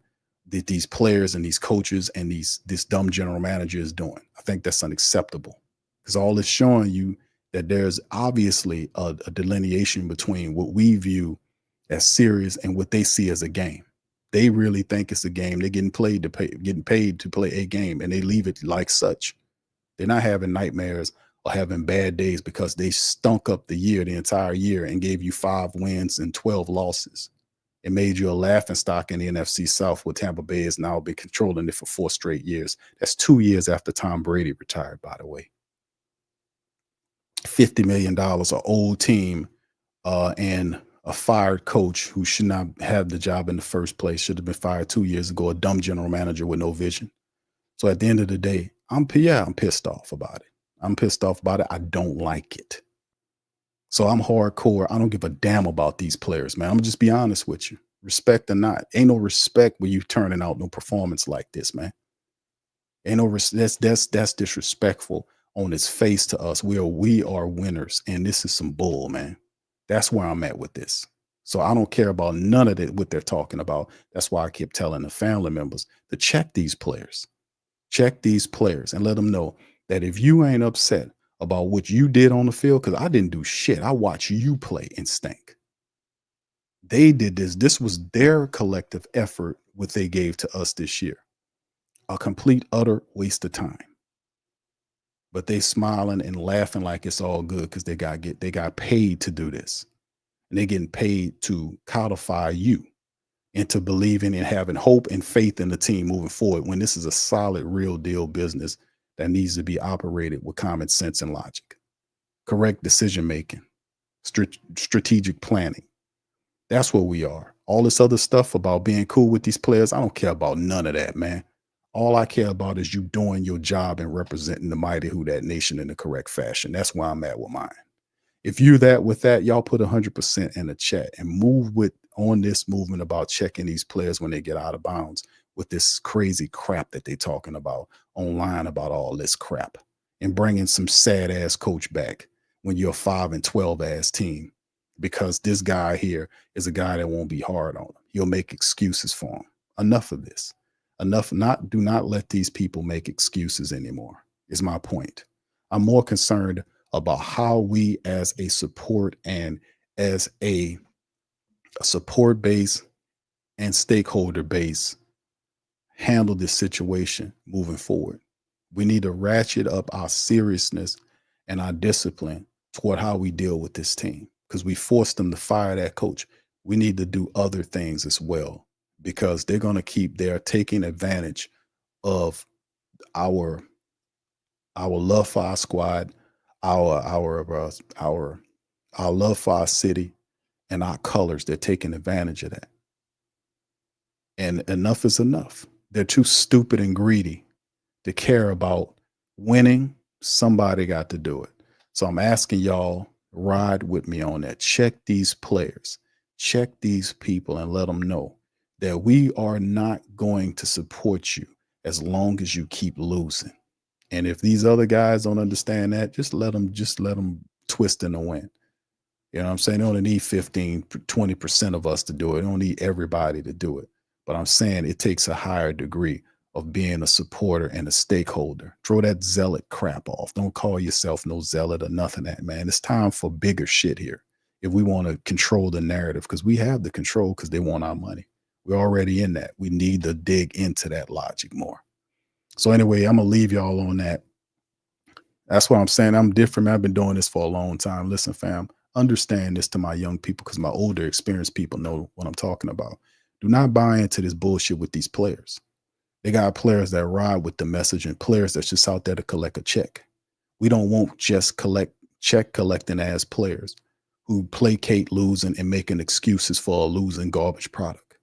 that these players and these coaches and this dumb general manager is doing. I think that's unacceptable, because all it's showing you that there's obviously a delineation between what we view as serious and what they see as a game. They really think it's a game. They're getting paid to play a game, and they leave it like such. They're not having nightmares or having bad days because they stunk up the entire year, and gave you 5 wins and 12 losses. It made you a laughingstock in the NFC South, where Tampa Bay has now been controlling it for 4 straight years. That's 2 years after Tom Brady retired, by the way. $50 million, an old team, and a fired coach who should not have the job in the first place, should have been fired 2 years ago, a dumb general manager with no vision. So at the end of the day, I'm pissed off about it. I don't like it. So I'm hardcore. I don't give a damn about these players, man. I'm gonna just be honest with you. Respect or not, ain't no respect when you turning out no performance like this, man. Ain't no that's disrespectful on its face to us. We are winners, and this is some bull, man. That's where I'm at with this. So I don't care about none of it, what they're talking about. That's why I keep telling the family members to check these players. Check these players and let them know that if you ain't upset about what you did on the field, because I didn't do shit. I watched you play and stink. They did this. This was their collective effort, what they gave to us this year. A complete, utter waste of time. But they smiling and laughing like it's all good because they got paid to do this. And they're getting paid to codify you into believing and having hope and faith in the team moving forward when this is a solid, real deal business that needs to be operated with common sense and logic, correct decision-making, strategic planning. That's what we are. All this other stuff about being cool with these players, I don't care about none of that, man. All I care about is you doing your job and representing the mighty Who Dat Nation in the correct fashion. That's where I'm at with mine. If you're that with that, y'all put 100% in the chat and move on this movement about checking these players when they get out of bounds with this crazy crap that they're talking about online about all this crap and bringing some sad ass coach back when you're a 5-12 ass team, because this guy here is a guy that won't be hard on him. He'll make excuses for him. Enough of this. Enough. Do not let these people make excuses anymore, is my point. I'm more concerned about how we as a support and as a support base and stakeholder base handle this situation moving forward. We need to ratchet up our seriousness and our discipline toward how we deal with this team, because we forced them to fire that coach. We need to do other things as well, because they're taking advantage of our love for our squad, our love for our city and our colors. They're taking advantage of that. And enough is enough. They're too stupid and greedy to care about winning. Somebody got to do it. So I'm asking y'all, ride with me on that. Check these players, check these people, and let them know that we are not going to support you as long as you keep losing. And if these other guys don't understand that, just let them twist in the wind. You know what I'm saying? They only need 15, 20% of us to do it. They don't need everybody to do it. But I'm saying it takes a higher degree of being a supporter and a stakeholder. Throw that zealot crap off. Don't call yourself no zealot or nothing that, man. It's time for bigger shit here. If we want to control the narrative, because we have the control because they want our money. We're already in that. We need to dig into that logic more. So anyway, I'm going to leave y'all on that. That's what I'm saying. I'm different, man. I've been doing this for a long time. Listen, fam, understand this to my young people, because my older, experienced people know what I'm talking about. Do not buy into this bullshit with these players. They got players that ride with the message and players that's just out there to collect a check. We don't want just check collecting ass players who placate losing and making excuses for a losing garbage product.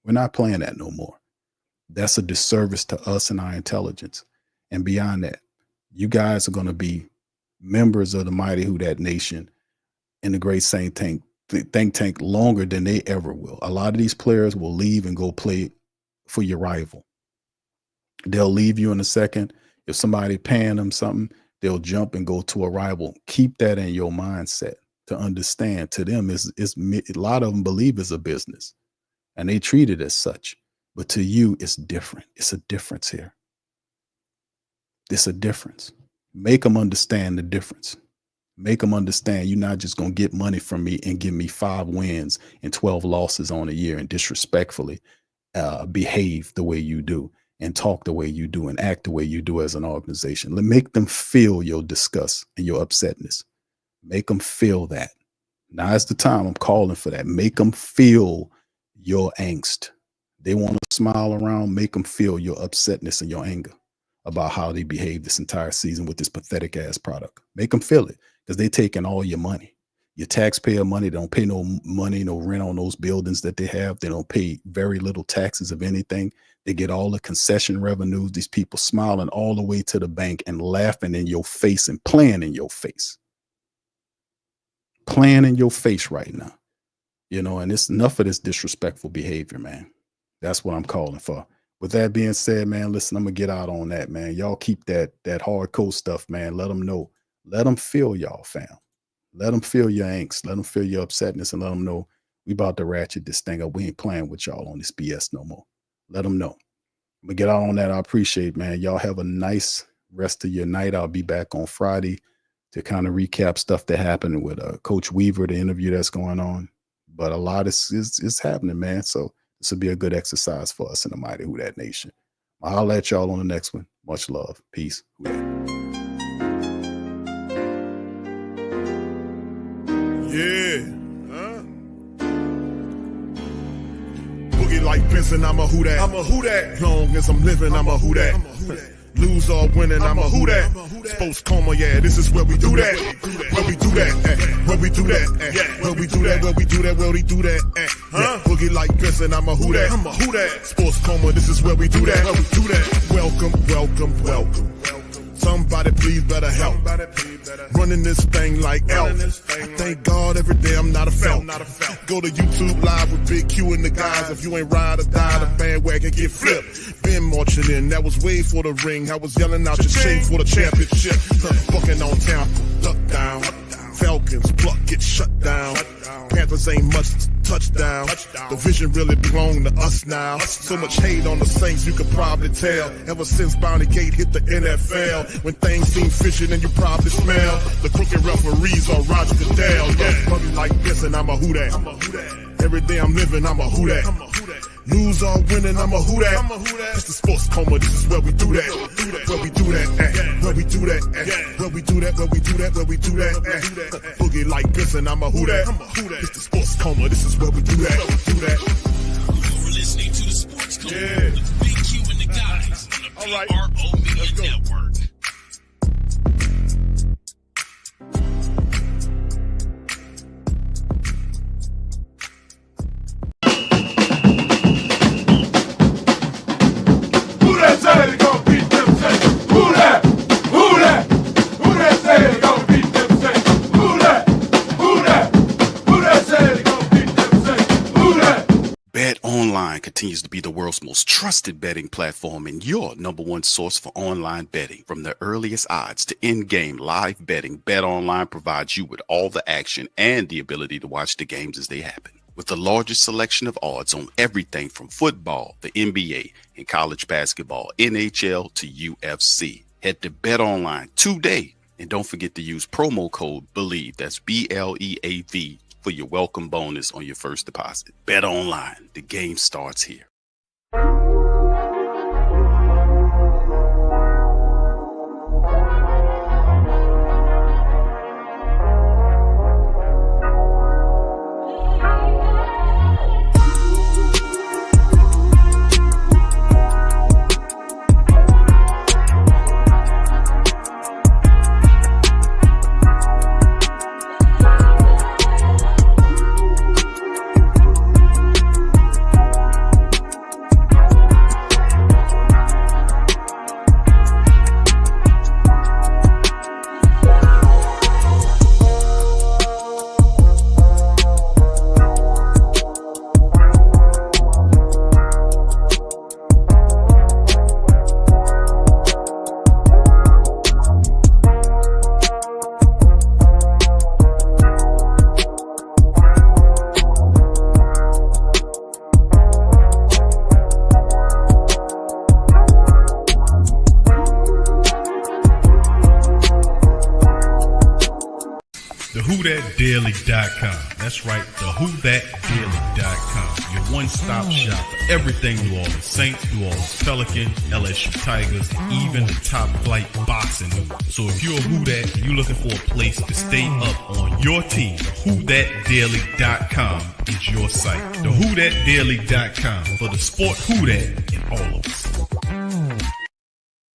We're not playing that no more. That's a disservice to us and our intelligence. And beyond that, you guys are going to be members of the mighty Who Dat Nation in the great think tank longer than they ever will. A lot of these players will leave and go play for your rival. They'll leave you in a second. If somebody paying them something, they'll jump and go to a rival. Keep that in your mindset to understand. To them, a lot of them believe it's a business and they treat it as such. But to you, it's different. It's a difference here. It's a difference. Make them understand the difference. Make them understand you're not just going to get money from me and give me 5 wins and 12 losses on a year and disrespectfully behave the way you do and talk the way you do and act the way you do as an organization. Make them feel your disgust and your upsetness. Make them feel that. Now is the time I'm calling for that. Make them feel your angst. They want to smile around, make them feel your upsetness and your anger about how they behave this entire season with this pathetic ass product. Make them feel it, because they're taking all your money, your taxpayer money. They don't pay no money, no rent on those buildings that they have. They don't pay very little taxes of anything. They get all the concession revenues. These people smiling all the way to the bank and laughing in your face and playing in your face. Playing in your face right now. You know, and it's enough of this disrespectful behavior, man. That's what I'm calling for. with that being said, man, listen, I'm going to get out on that, man. Y'all keep that hardcore stuff, man. Let them know. Let them feel y'all, fam. Let them feel your angst. Let them feel your upsetness, and let them know we about to ratchet this thing up. We ain't playing with y'all on this BS no more. Let them know. I'm going to get out on that. I appreciate it, man. Y'all have a nice rest of your night. I'll be back on Friday to kind of recap stuff that happened with Coach Weaver, the interview that's going on. But a lot is happening, man. So this will be a good exercise for us in the mighty Who Dat Nation. I'll let y'all on the next one. Much love. Peace. Yeah. Boogie like Benson, I'm a Who Dat. I'm a Who Dat. Long as I'm living, I'm a Who Dat. Lose or winning, I'm a Who Dat. Sports Coma, yeah, this is where we do that. Where we do that, where we do that, where we do that, where we do that, where we do that. Boogie like Benson, I'm a Who Dat. I'm a Who Dat. Sports Coma, this is where we do that. Where we do that. Welcome, welcome, welcome. Somebody please better help. Running this thing like elf. I thank God every day I'm not a felt. Go to YouTube Live with Big Q and the guys. If you ain't ride or die, the bandwagon get flipped. Been marching in, that was way for the ring. I was yelling out your shame for the championship. Fucking on town, duck down. Falcons, pluck, get shut down. Panthers ain't much touchdown. The vision really belong to us now. So much hate on the Saints, you could probably tell. Ever since Bounty Gate hit the NFL, when things seem fishy, then you probably smell the crooked referees or Roger Goodell. Yeah, probably like this, and I'm a Who Dat. Every day I'm living, I'm a Who Dat. Lose or winning, I'm a Who Dat. It's the Sports Coma, this is where we do that. Where we do that, where we do that, where we do that, where we do that, where we do that. Boogie like Benson, I'm a Who Dat. It's the Sports Coma, this is where we do that. You're listening to the Sports Coma with Big Q and the guys on the PRO Media Network. BetOnline continues to be the world's most trusted betting platform and your number one source for online betting. From the earliest odds to in-game live betting, BetOnline provides you with all the action and the ability to watch the games as they happen. With the largest selection of odds on everything from football, the NBA, and college basketball, NHL to UFC. Head to BetOnline today and don't forget to use promo code BELIEVE, that's BLEAV, for your welcome bonus on your first deposit. BetOnline, the game starts here. WhoThatDaily.com. That's right, the WhoThatDaily.com. Your one-stop shop for everything New Orleans Saints, New Orleans Pelicans, LSU Tigers, even the top flight boxing news. So if you're a Who Dat, you're looking for a place to stay up on your team, WhoThatDaily.com is your site. The WhoThatDaily.com for the sport Who Dat in all of us.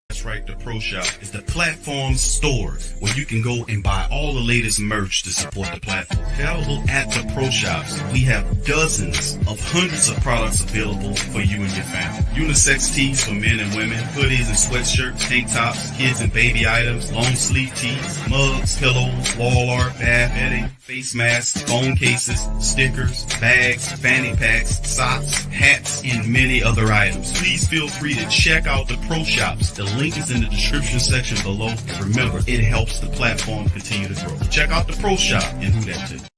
That's right, the Pro Shop is the platform's store where you can go and buy all the latest merch to support the platform. Available at the Pro Shops, we have dozens of hundreds of products available for you and your family. Unisex tees for men and women, hoodies and sweatshirts, tank tops, kids and baby items, long sleeve tees, mugs, pillows, wall art, bath bedding, face masks, phone cases, stickers, bags, fanny packs, socks, hats, and many other items. Please feel free to check out the Pro Shops. The link is in the description section below. Remember, it helps the platform continue to grow. Check out the Pro Shop and Who Dat Too.